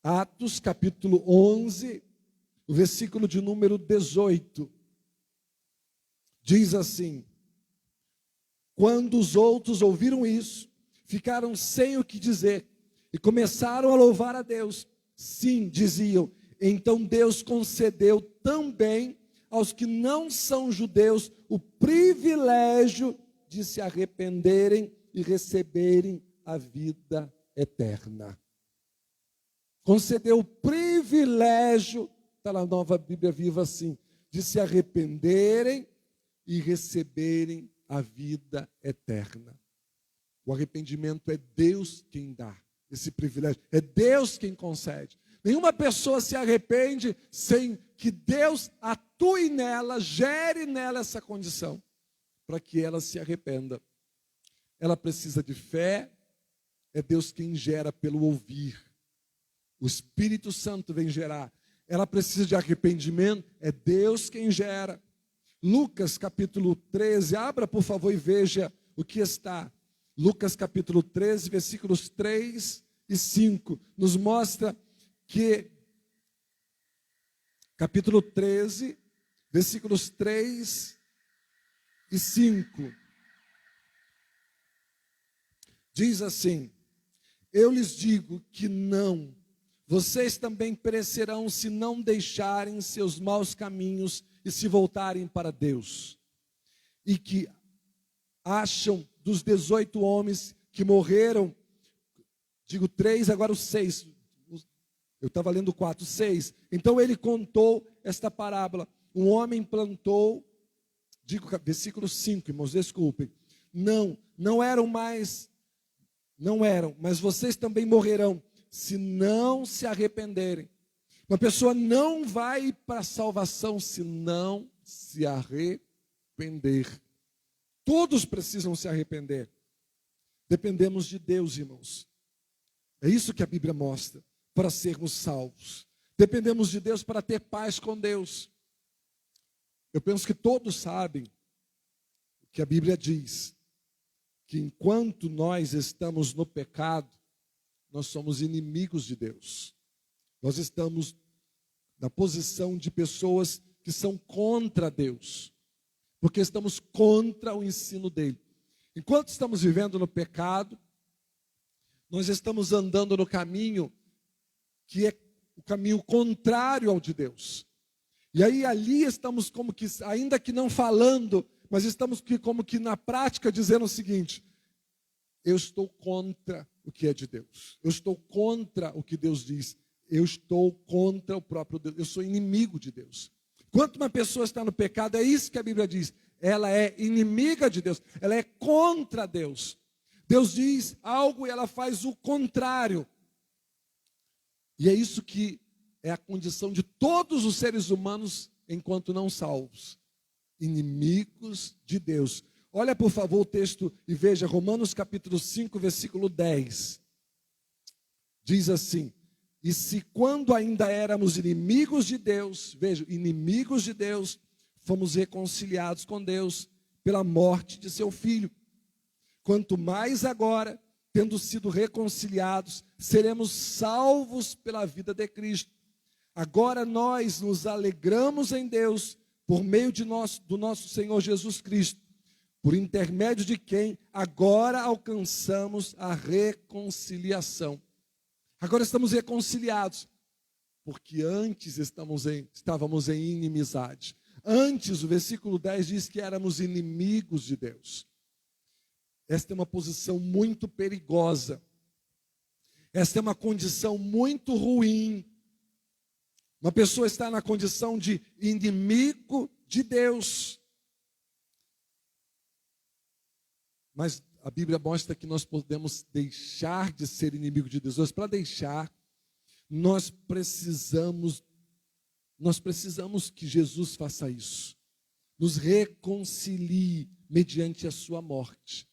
Atos, capítulo 11, o versículo de número 18. Diz assim: quando os outros ouviram isso, ficaram sem o que dizer e começaram a louvar a Deus. Sim, diziam, então Deus concedeu também aos que não são judeus o privilégio de se arrependerem e receberem a vida eterna. Concedeu o privilégio, está na Nova Bíblia Viva assim, de se arrependerem e receberem a vida eterna. O arrependimento é Deus quem dá esse privilégio, é Deus quem concede. Nenhuma pessoa se arrepende sem que Deus atue nela, gere nela essa condição, para que ela se arrependa. Ela precisa de fé, é Deus quem gera pelo ouvir. O Espírito Santo vem gerar. Ela precisa de arrependimento, é Deus quem gera. Lucas capítulo 13, abra por favor e veja o que está. Lucas capítulo 13, versículos 3 e 5, nos mostra que, capítulo 13, versículos 3 e 5, diz assim: eu lhes digo que não, vocês também perecerão se não deixarem seus maus caminhos e se voltarem para Deus. E que acham dos 18 homens que morreram, digo 3, agora os 6, eu estava lendo 4, 6. Então ele contou esta parábola: um homem plantou digo versículo 5, irmãos, desculpem. Não eram, mas vocês também morrerão, se não se arrependerem. Uma pessoa não vai para a salvação se não se arrepender. Todos precisam se arrepender. Dependemos de Deus, irmãos. É isso que a Bíblia mostra, para sermos salvos. Dependemos de Deus para ter paz com Deus. Eu penso que todos sabem que a Bíblia diz que enquanto nós estamos no pecado, nós somos inimigos de Deus. Nós estamos na posição de pessoas que são contra Deus, porque estamos contra o ensino dele. Enquanto estamos vivendo no pecado, nós estamos andando no caminho que é o caminho contrário ao de Deus. E aí ali estamos como que, ainda que não falando, mas estamos como que na prática dizendo o seguinte: eu estou contra o que é de Deus. Eu estou contra o que Deus diz. Eu estou contra o próprio Deus. Eu sou inimigo de Deus. Quando uma pessoa está no pecado, é isso que a Bíblia diz. Ela é inimiga de Deus. Ela é contra Deus. Deus diz algo e ela faz o contrário. E é isso que é a condição de todos os seres humanos enquanto não salvos. Inimigos de Deus. Olha, por favor, o texto e veja Romanos capítulo 5, versículo 10. Diz assim: e se quando ainda éramos inimigos de Deus, veja, inimigos de Deus, fomos reconciliados com Deus pela morte de seu Filho. Quanto mais agora, tendo sido reconciliados, seremos salvos pela vida de Cristo. Agora nós nos alegramos em Deus por meio do nosso Senhor Jesus Cristo, por intermédio de quem agora alcançamos a reconciliação. Agora estamos reconciliados, porque antes estávamos em inimizade. Antes, o versículo 10 diz que éramos inimigos de Deus. Esta é uma posição muito perigosa. Esta é uma condição muito ruim. Uma pessoa está na condição de inimigo de Deus. Mas a Bíblia mostra que nós podemos deixar de ser inimigo de Deus. Mas para deixar, nós precisamos que Jesus faça isso. Nos reconcilie mediante a sua morte.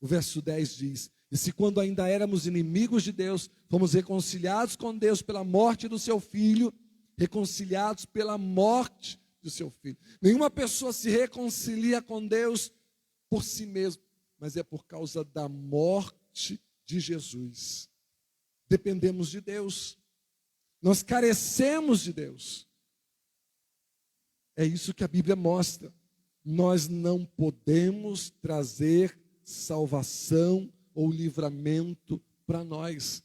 O verso 10 diz: e se quando ainda éramos inimigos de Deus, fomos reconciliados com Deus pela morte do seu Filho, reconciliados pela morte do seu Filho. Nenhuma pessoa se reconcilia com Deus por si mesmo, mas é por causa da morte de Jesus. Dependemos de Deus. Nós carecemos de Deus. É isso que a Bíblia mostra. Nós não podemos trazer salvação ou livramento para nós.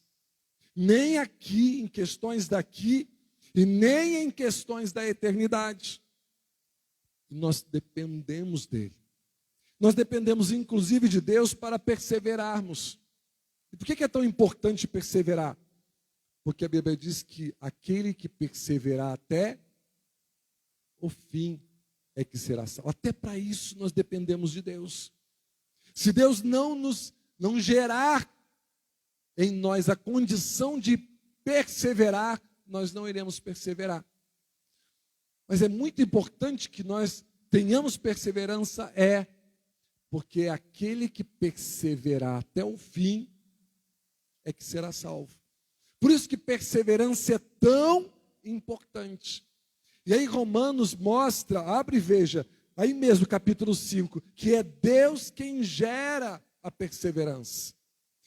Nem aqui, em questões daqui, e nem em questões da eternidade. Nós dependemos dele. Nós dependemos inclusive de Deus para perseverarmos. E por que é tão importante perseverar? Porque a Bíblia diz que aquele que perseverar até o fim é que será salvo. Até para isso nós dependemos de Deus. Se Deus não gerar em nós a condição de perseverar, nós não iremos perseverar. Mas é muito importante que nós tenhamos perseverança, porque aquele que perseverar até o fim é que será salvo. Por isso que perseverança é tão importante. E aí Romanos mostra, abre e veja, aí mesmo capítulo 5, que é Deus quem gera a perseverança.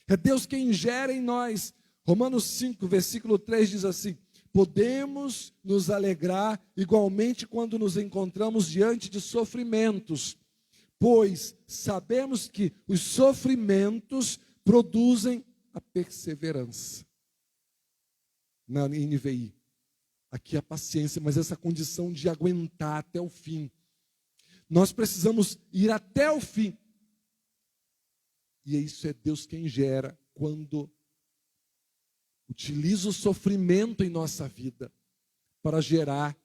É Deus quem gera em nós. Romanos 5, versículo 3 diz assim: podemos nos alegrar igualmente quando nos encontramos diante de sofrimentos, pois sabemos que os sofrimentos produzem a perseverança. Na NVI, aqui a paciência, mas essa condição de aguentar até o fim. Nós precisamos ir até o fim. E isso é Deus quem gera quando utiliza o sofrimento em nossa vida para gerar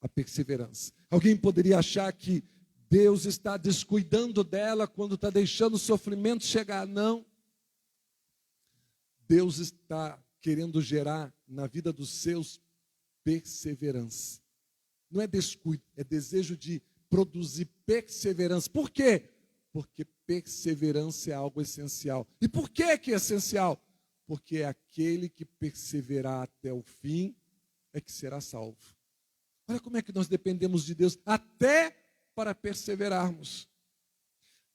a perseverança. Alguém poderia achar que Deus está descuidando dela quando está deixando o sofrimento chegar. Não. Deus está querendo gerar na vida dos seus perseverança. Não é descuido, é desejo de produzir perseverança. Por quê? Porque perseverança é algo essencial. E por que é essencial? Porque é aquele que perseverar até o fim é que será salvo. Olha como é que nós dependemos de Deus até para perseverarmos.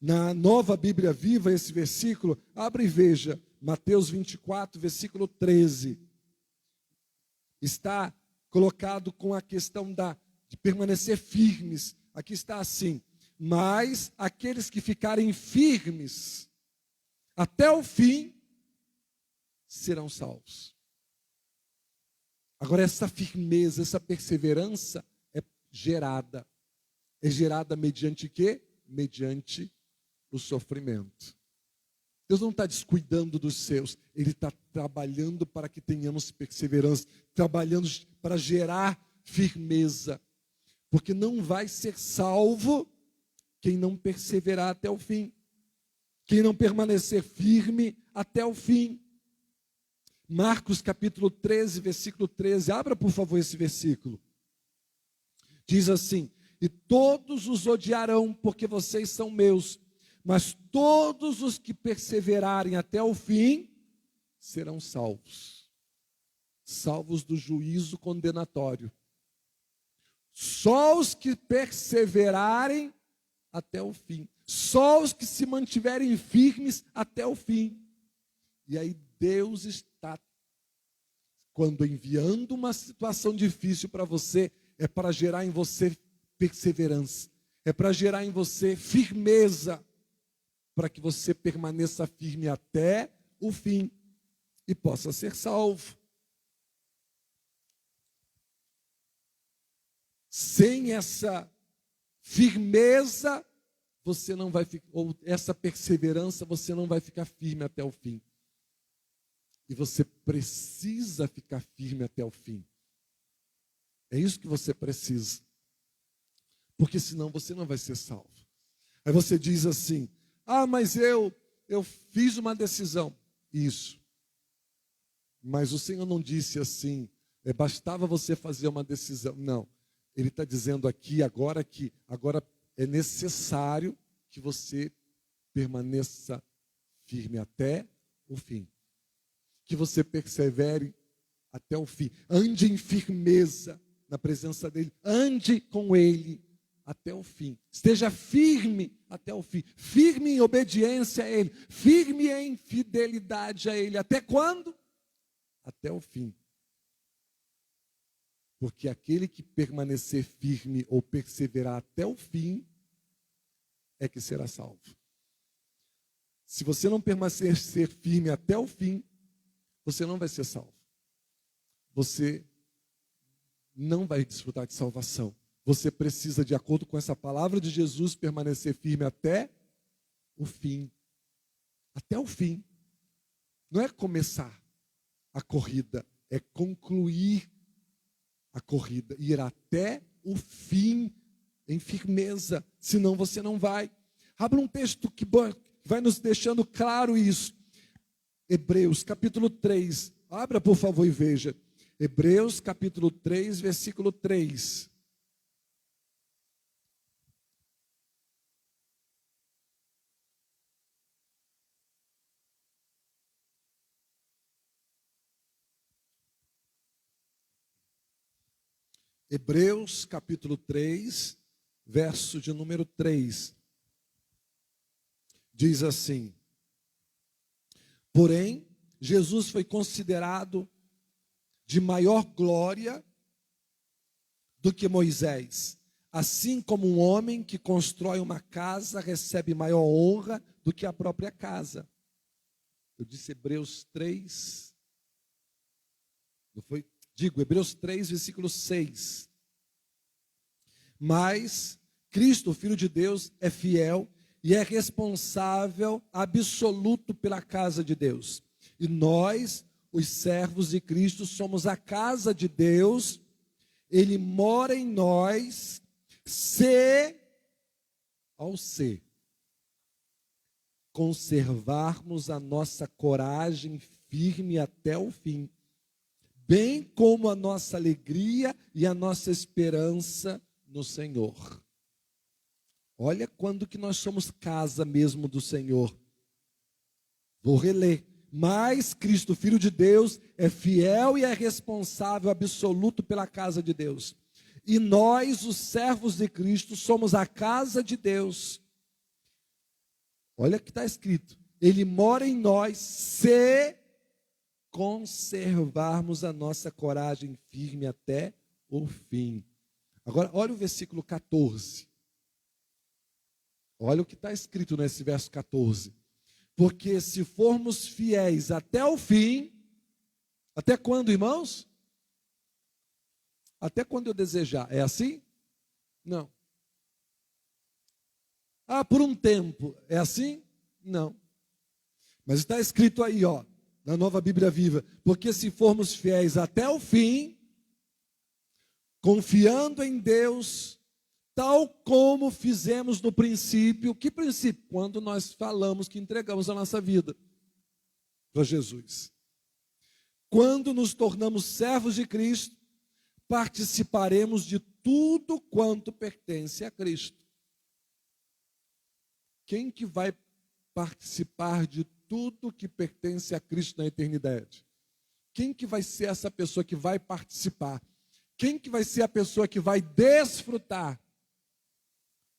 Na Nova Bíblia Viva, esse versículo, abre e veja, Mateus 24, versículo 13. Está colocado com a questão de permanecer firmes. Aqui está assim: mas aqueles que ficarem firmes até o fim serão salvos. Agora, essa firmeza, essa perseverança é gerada mediante quê? Mediante o sofrimento. Deus não está descuidando dos seus, Ele está trabalhando para que tenhamos perseverança, trabalhando para gerar firmeza, porque não vai ser salvo quem não perseverar até o fim, quem não permanecer firme até o fim. Marcos capítulo 13, versículo 13, abra por favor esse versículo. Diz assim: e todos os odiarão porque vocês são meus, mas todos os que perseverarem até o fim serão salvos. Salvos do juízo condenatório. Só os que perseverarem até o fim. Só os que se mantiverem firmes até o fim. E aí Deus está, quando enviando uma situação difícil para você, é para gerar em você perseverança. É para gerar em você firmeza, para que você permaneça firme até o fim e possa ser salvo. Sem essa firmeza, você não vai ficar, ou essa perseverança, você não vai ficar firme até o fim. E você precisa ficar firme até o fim. É isso que você precisa. Porque senão você não vai ser salvo. Aí você diz assim: ah, mas eu fiz uma decisão. Isso. Mas o Senhor não disse assim, bastava você fazer uma decisão. Não. Ele está dizendo aqui agora que agora é necessário que você permaneça firme até o fim. Que você persevere até o fim. Ande em firmeza na presença dEle. Ande com Ele até o fim. Esteja firme até o fim. Firme em obediência a Ele. Firme em fidelidade a Ele. Até quando? Até o fim. Porque aquele que permanecer firme ou perseverar até o fim é que será salvo. Se você não permanecer firme até o fim, você não vai ser salvo. Você não vai desfrutar de salvação. Você precisa, de acordo com essa palavra de Jesus, permanecer firme até o fim. Até o fim. Não é começar a corrida, é concluir a corrida, ir até o fim em firmeza, senão você não vai. Abra um texto que vai nos deixando claro isso. Hebreus capítulo 3, abra por favor e veja. Hebreus capítulo 3, versículo 3. Hebreus capítulo 3, verso de número 3. Diz assim: porém, Jesus foi considerado de maior glória do que Moisés, assim como um homem que constrói uma casa recebe maior honra do que a própria casa. Eu disse Hebreus 3, não foi? Digo, Hebreus 3, versículo 6. Mas Cristo, o Filho de Deus, é fiel e é responsável absoluto pela casa de Deus. E nós, os servos de Cristo, somos a casa de Deus. Ele mora em nós se ao C, conservarmos a nossa coragem firme até o fim, bem como a nossa alegria e a nossa esperança no Senhor. Olha quando que nós somos casa mesmo do Senhor. Vou reler. Mas Cristo, Filho de Deus, é fiel e é responsável absoluto pela casa de Deus. E nós, os servos de Cristo, somos a casa de Deus. Olha o que está escrito. Ele mora em nós se conservarmos a nossa coragem firme até o fim. Agora, olha o versículo 14. Olha o que está escrito nesse verso 14. Porque se formos fiéis até o fim, até quando, irmãos? Até quando eu desejar. É assim? Não. Ah, por um tempo. É assim? Não. Mas está escrito aí, ó, na Nova Bíblia Viva. Porque se formos fiéis até o fim, confiando em Deus, tal como fizemos no princípio. Que princípio? Quando nós falamos que entregamos a nossa vida para Jesus. Quando nos tornamos servos de Cristo, participaremos de tudo quanto pertence a Cristo. Quem que vai participar de tudo que pertence a Cristo na eternidade? Quem que vai ser essa pessoa que vai participar? Quem que vai ser a pessoa que vai desfrutar?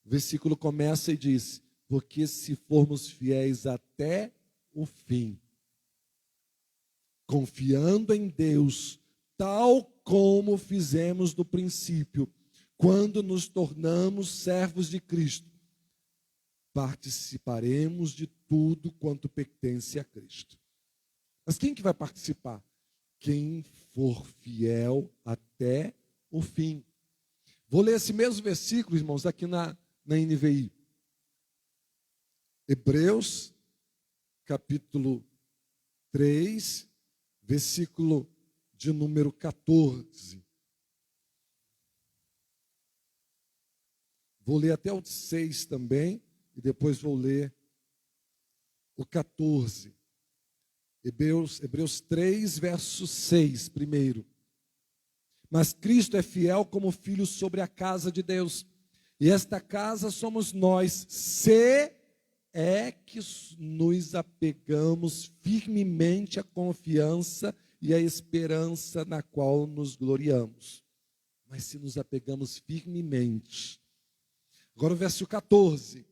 O versículo começa e diz: porque se formos fiéis até o fim, confiando em Deus, tal como fizemos no princípio, quando nos tornamos servos de Cristo, participaremos de tudo quanto pertence a Cristo. Mas quem que vai participar? Quem for fiel até o fim. Vou ler esse mesmo versículo, irmãos, aqui na NVI. Hebreus, capítulo 3, versículo de número 14. Vou ler até o 6 também, e depois vou ler o 14. Hebreus 3, verso 6, primeiro. Mas Cristo é fiel como filho sobre a casa de Deus. E esta casa somos nós, se é que nos apegamos firmemente à confiança e à esperança na qual nos gloriamos. Mas se nos apegamos firmemente. Agora o verso 14.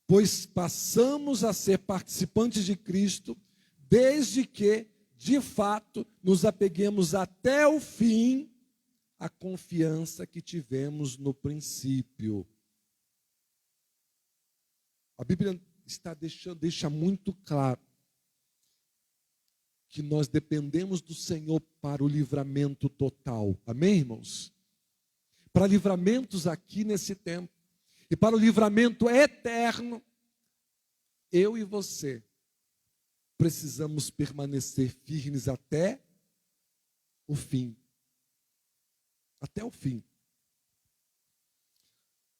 Pois passamos a ser participantes de Cristo, desde que, de fato, nos apeguemos até o fim à confiança que tivemos no princípio. A Bíblia deixa muito claro que nós dependemos do Senhor para o livramento total. Amém, irmãos? Para livramentos aqui nesse tempo. E para o livramento eterno, eu e você precisamos permanecer firmes até o fim. Até o fim.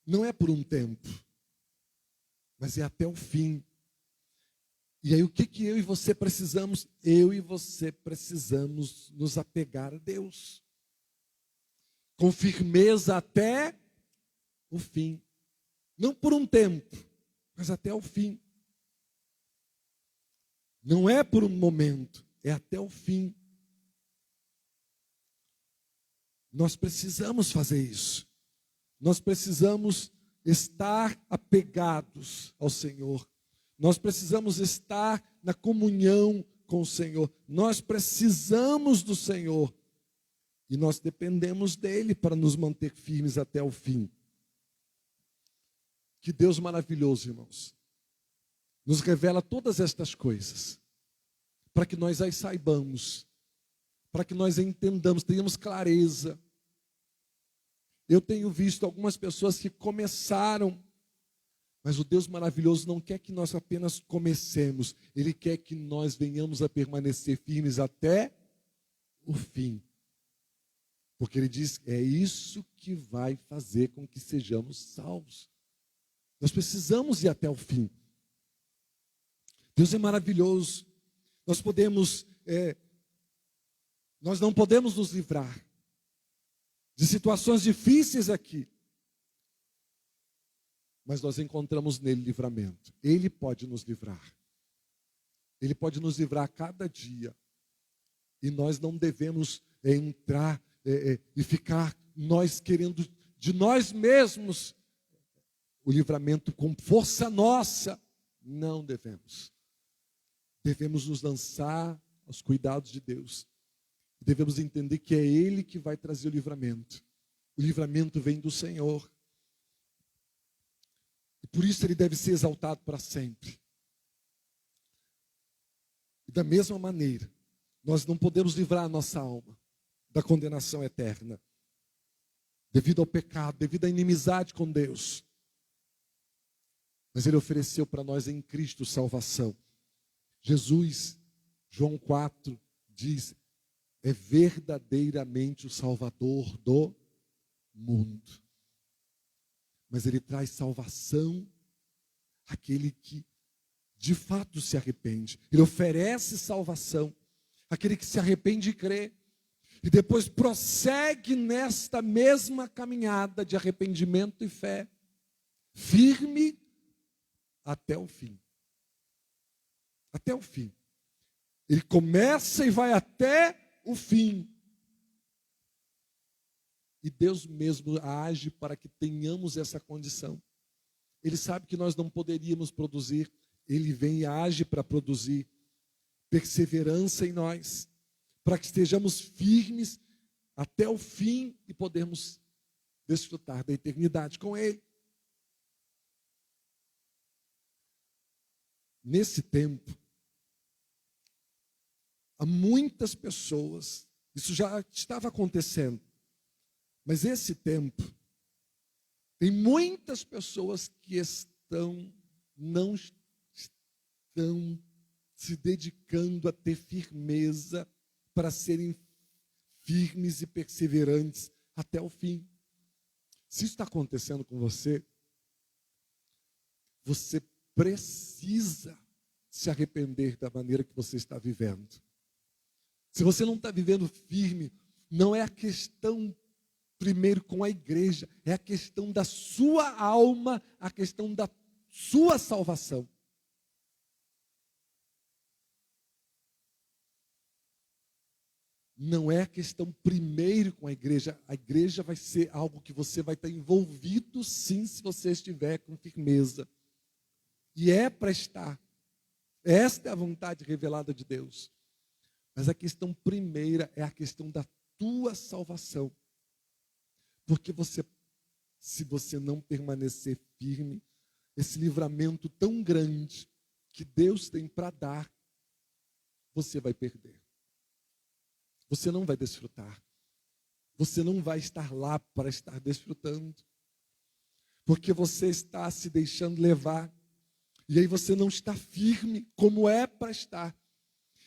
Não é por um tempo, mas é até o fim. E aí o que eu e você precisamos? Eu e você precisamos nos apegar a Deus. Com firmeza até o fim. Não por um tempo, mas até o fim. Não é por um momento, é até o fim. Nós precisamos fazer isso. Nós precisamos estar apegados ao Senhor. Nós precisamos estar na comunhão com o Senhor. Nós precisamos do Senhor. E nós dependemos dele para nos manter firmes até o fim. Que Deus maravilhoso, irmãos, nos revela todas estas coisas, para que nós as saibamos, para que nós entendamos, tenhamos clareza. Eu tenho visto algumas pessoas que começaram, mas o Deus maravilhoso não quer que nós apenas comecemos, Ele quer que nós venhamos a permanecer firmes até o fim. Porque ele diz, é isso que vai fazer com que sejamos salvos. Nós precisamos ir até o fim. Deus é maravilhoso. Nós não podemos nos livrar de situações difíceis aqui. Mas nós encontramos nele livramento. Ele pode nos livrar. Ele pode nos livrar a cada dia. E nós não devemos entrar e ficar nós querendo de nós mesmos o livramento com força nossa. Não devemos. Devemos nos lançar aos cuidados de Deus. Devemos entender que é Ele que vai trazer o livramento. O livramento vem do Senhor. E por isso Ele deve ser exaltado para sempre. E da mesma maneira, nós não podemos livrar a nossa alma da condenação eterna, devido ao pecado, devido à inimizade com Deus. Mas Ele ofereceu para nós em Cristo salvação. Jesus, João 4, diz, é verdadeiramente o Salvador do mundo. Mas Ele traz salvação àquele que de fato se arrepende. Ele oferece salvação àquele que se arrepende e crê. E depois prossegue nesta mesma caminhada de arrependimento e fé, firme até o fim. Até o fim. Ele começa e vai até o fim. E Deus mesmo age para que tenhamos essa condição. Ele sabe que nós não poderíamos produzir. Ele vem e age para produzir perseverança em nós, para que estejamos firmes até o fim e podermos desfrutar da eternidade com Ele. Nesse tempo, há muitas pessoas, isso já estava acontecendo, mas esse tempo, tem muitas pessoas que não estão se dedicando a ter firmeza para serem firmes e perseverantes até o fim. Se isso está acontecendo com você, você precisa se arrepender da maneira que você está vivendo. Se você não está vivendo firme, não é a questão primeiro com a igreja, é a questão da sua alma, a questão da sua salvação. Não é a questão primeiro com a igreja vai ser algo que você vai estar envolvido sim, se você estiver com firmeza. E é para estar. Esta é a vontade revelada de Deus. Mas a questão primeira é a questão da tua salvação. Porque se você não permanecer firme, esse livramento tão grande que Deus tem para dar, você vai perder. Você não vai desfrutar. Você não vai estar lá para estar desfrutando. Porque você está se deixando levar. E aí você não está firme como é para estar.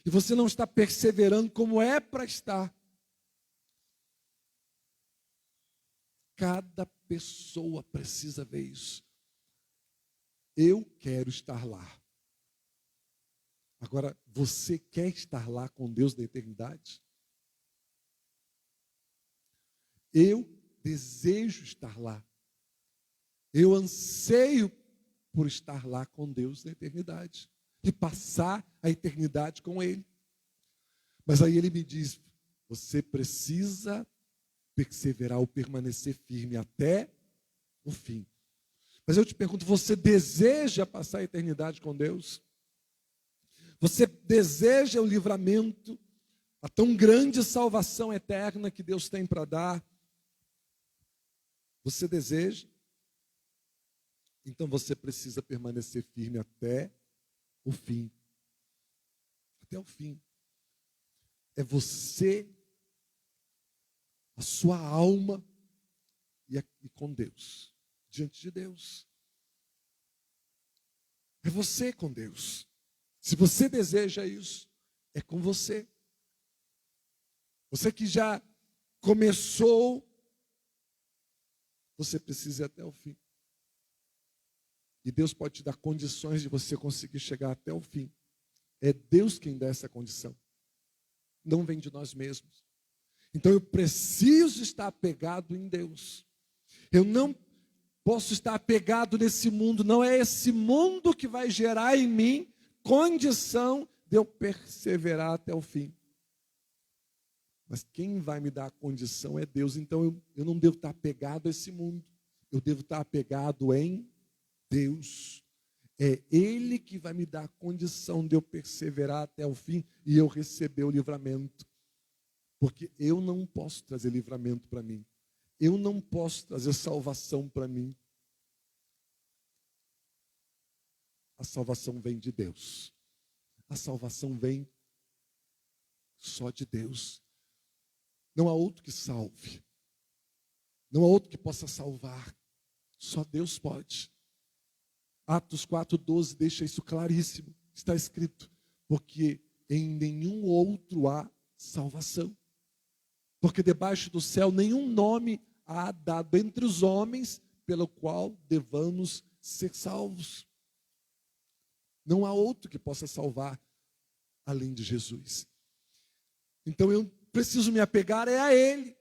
E você não está perseverando como é para estar. Cada pessoa precisa ver isso. Eu quero estar lá. Agora, você quer estar lá com Deus da eternidade? Eu desejo estar lá. Eu anseio por estar lá com Deus na eternidade. E passar a eternidade com Ele. Mas aí Ele me diz, você precisa perseverar ou permanecer firme até o fim. Mas eu te pergunto, você deseja passar a eternidade com Deus? Você deseja o livramento, a tão grande salvação eterna que Deus tem para dar? Você deseja? Então você precisa permanecer firme até o fim. Até o fim. É você, a sua alma e com Deus, diante de Deus. É você com Deus. Se você deseja isso, é com você. Você que já começou, você precisa ir até o fim. E Deus pode te dar condições de você conseguir chegar até o fim. É Deus quem dá essa condição. Não vem de nós mesmos. Então eu preciso estar apegado em Deus. Eu não posso estar apegado nesse mundo. Não é esse mundo que vai gerar em mim condição de eu perseverar até o fim. Mas quem vai me dar a condição é Deus. Então eu não devo estar apegado a esse mundo. Eu devo estar apegado em Deus. É Ele que vai me dar a condição de eu perseverar até o fim e eu receber o livramento. Porque eu não posso trazer livramento para mim. Eu não posso trazer salvação para mim. A salvação vem de Deus. A salvação vem só de Deus. Não há outro que salve. Não há outro que possa salvar. Só Deus pode. Atos 4:12 deixa isso claríssimo. Está escrito: porque em nenhum outro há salvação. Porque debaixo do céu nenhum nome há dado entre os homens pelo qual devamos ser salvos. Não há outro que possa salvar além de Jesus. Então eu preciso me apegar a Ele.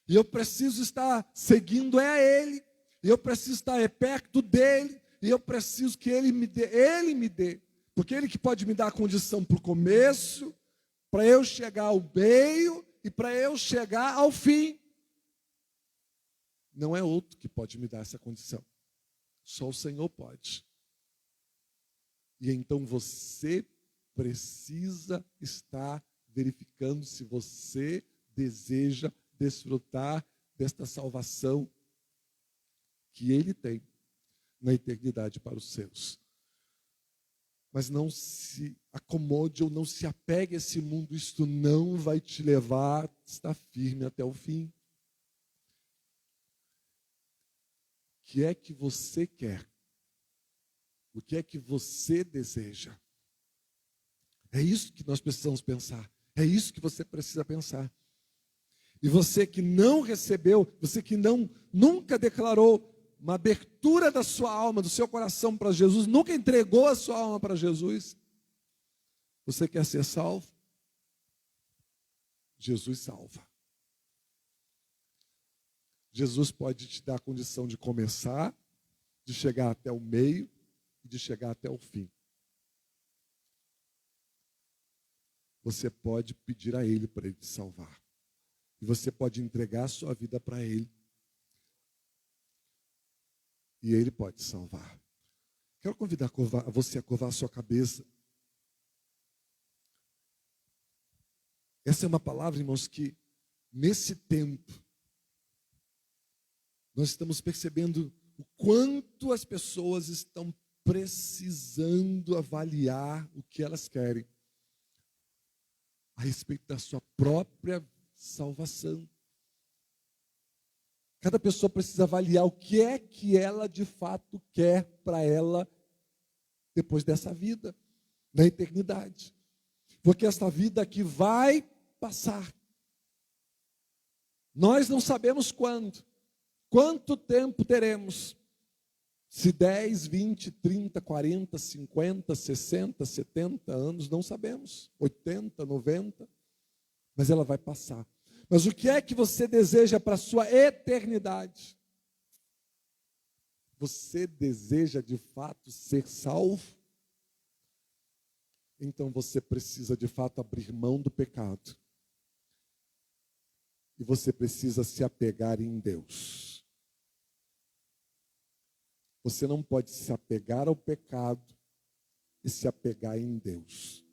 E eu preciso estar seguindo a Ele. E eu preciso estar perto dEle. E eu preciso que Ele me dê. Porque Ele que pode me dar a condição para o começo, para eu chegar ao meio e para eu chegar ao fim. Não é outro que pode me dar essa condição. Só o Senhor pode. E então você precisa estar verificando se você deseja desfrutar desta salvação que Ele tem na eternidade para os seus. Mas não se acomode ou não se apegue a esse mundo. Isto não vai te levar a estar firme até o fim. O que é que você quer? O que é que você deseja? É isso que nós precisamos pensar. É isso que você precisa pensar. E você que não recebeu, você que nunca declarou uma abertura da sua alma, do seu coração para Jesus, nunca entregou a sua alma para Jesus, você quer ser salvo? Jesus salva. Jesus pode te dar a condição de começar, de chegar até o meio e de chegar até o fim. Você pode pedir a Ele para Ele te salvar. E você pode entregar a sua vida para Ele. E Ele pode salvar. Quero convidar você a curvar a sua cabeça. Essa é uma palavra, irmãos, que nesse tempo nós estamos percebendo o quanto as pessoas estão precisando avaliar o que elas querem a respeito da sua própria salvação. Cada pessoa precisa avaliar o que é que ela de fato quer para ela depois dessa vida, na eternidade. Porque esta vida aqui vai passar. Nós não sabemos quando, quanto tempo teremos. Se 10, 20, 30, 40, 50, 60, 70 anos, não sabemos. 80, 90, mas ela vai passar. Mas o que é que você deseja para a sua eternidade? Você deseja de fato ser salvo? Então você precisa de fato abrir mão do pecado. E você precisa se apegar em Deus. Você não pode se apegar ao pecado e se apegar em Deus.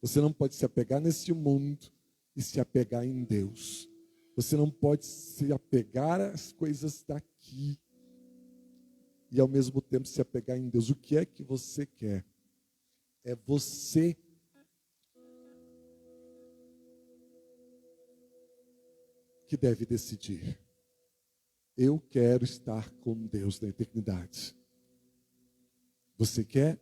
Você não pode se apegar nesse mundo e se apegar em Deus. Você não pode se apegar às coisas daqui e ao mesmo tempo se apegar em Deus. O que é que você quer? É você que deve decidir. Eu quero estar com Deus na eternidade. Você quer?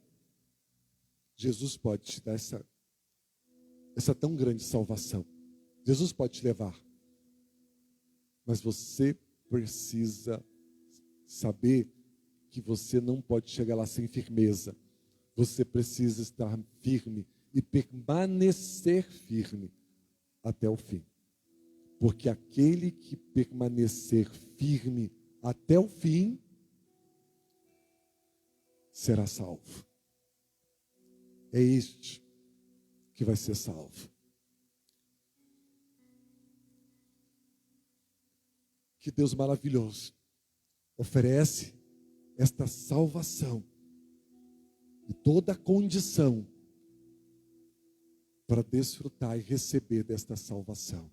Jesus pode te dar essa tão grande salvação. Jesus pode te levar. Mas você precisa saber que você não pode chegar lá sem firmeza. Você precisa estar firme e permanecer firme até o fim. Porque aquele que permanecer firme até o fim será salvo. É este que vai ser salvo. Que Deus maravilhoso oferece esta salvação e toda a condição para desfrutar e receber desta salvação.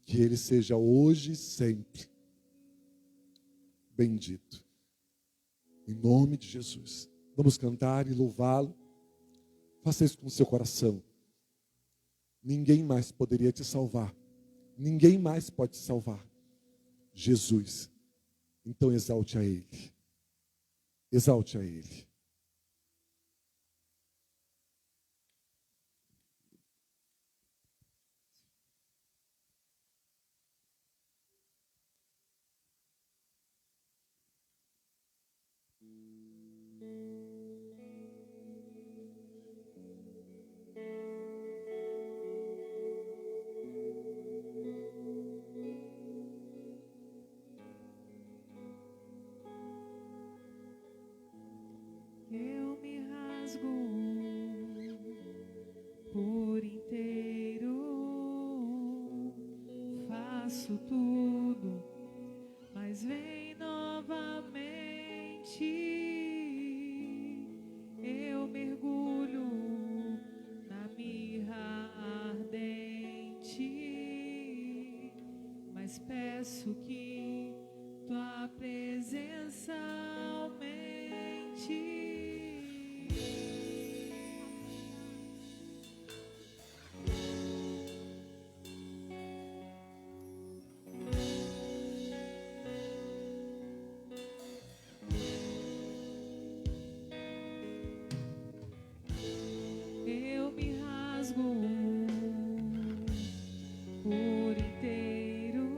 Que Ele seja hoje e sempre bendito. Em nome de Jesus. Vamos cantar e louvá-lo. Faça isso com o seu coração. Ninguém mais poderia te salvar. Ninguém mais pode te salvar. Jesus. Então exalte a Ele. Exalte a Ele. Eu me rasgo por inteiro, faço tudo, mas vem novamente. Eu mergulho na mirra ardente, mas peço que tua presença aumente. Eu me rasgo por inteiro,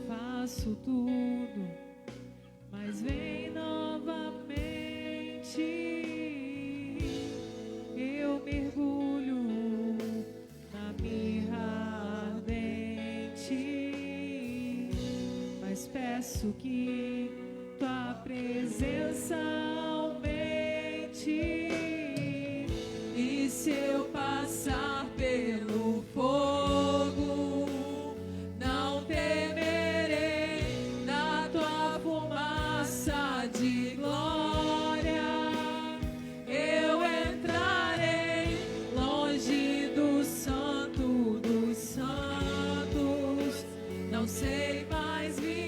faço tudo, mas vem novamente. Eu mergulho na mirra ardente, mas peço que tua presença aumente. E se eu passar pelo fogo, não temerei, na tua fumaça de glória eu entrarei, longe do santo dos santos, não sei mais viver.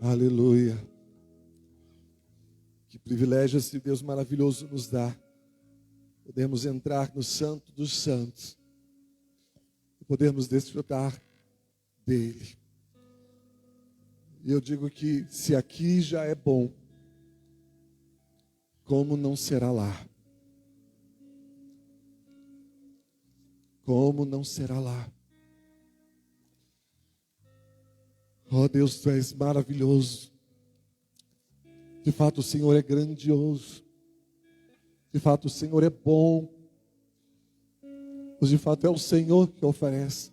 Aleluia. Que privilégio esse Deus maravilhoso nos dá. Podemos entrar no Santo dos Santos. E podemos desfrutar dele. E eu digo que se aqui já é bom, como não será lá? Como não será lá? Oh Deus, Tu és maravilhoso. De fato o Senhor é grandioso. De fato o Senhor é bom. Mas de fato é o Senhor que oferece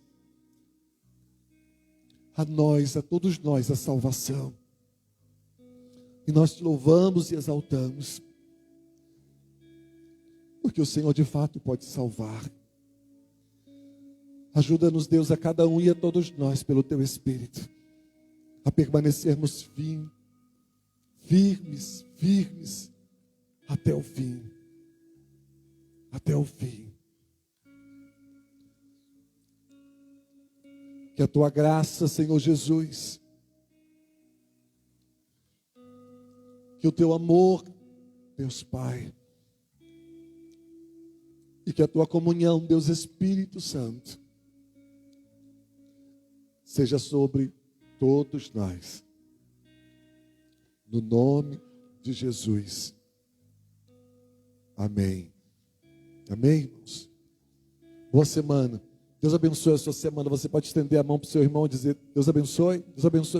a nós, a todos nós, a salvação. E nós Te louvamos e exaltamos. Porque o Senhor de fato pode salvar. Ajuda-nos, Deus, a cada um e a todos nós, pelo Teu Espírito, a permanecermos firmes, até o fim. Até o fim. Que a Tua graça, Senhor Jesus, que o Teu amor, Deus Pai, e que a Tua comunhão, Deus Espírito Santo, seja sobre todos nós. No nome de Jesus. Amém. Amém, irmãos? Boa semana. Deus abençoe a sua semana. Você pode estender a mão para o seu irmão e dizer: Deus abençoe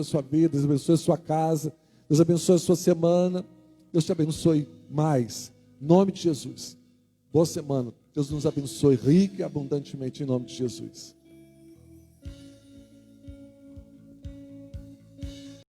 a sua vida, Deus abençoe a sua casa, Deus abençoe a sua semana, Deus te abençoe mais. Em nome de Jesus. Boa semana. Deus nos abençoe rica e abundantemente em nome de Jesus.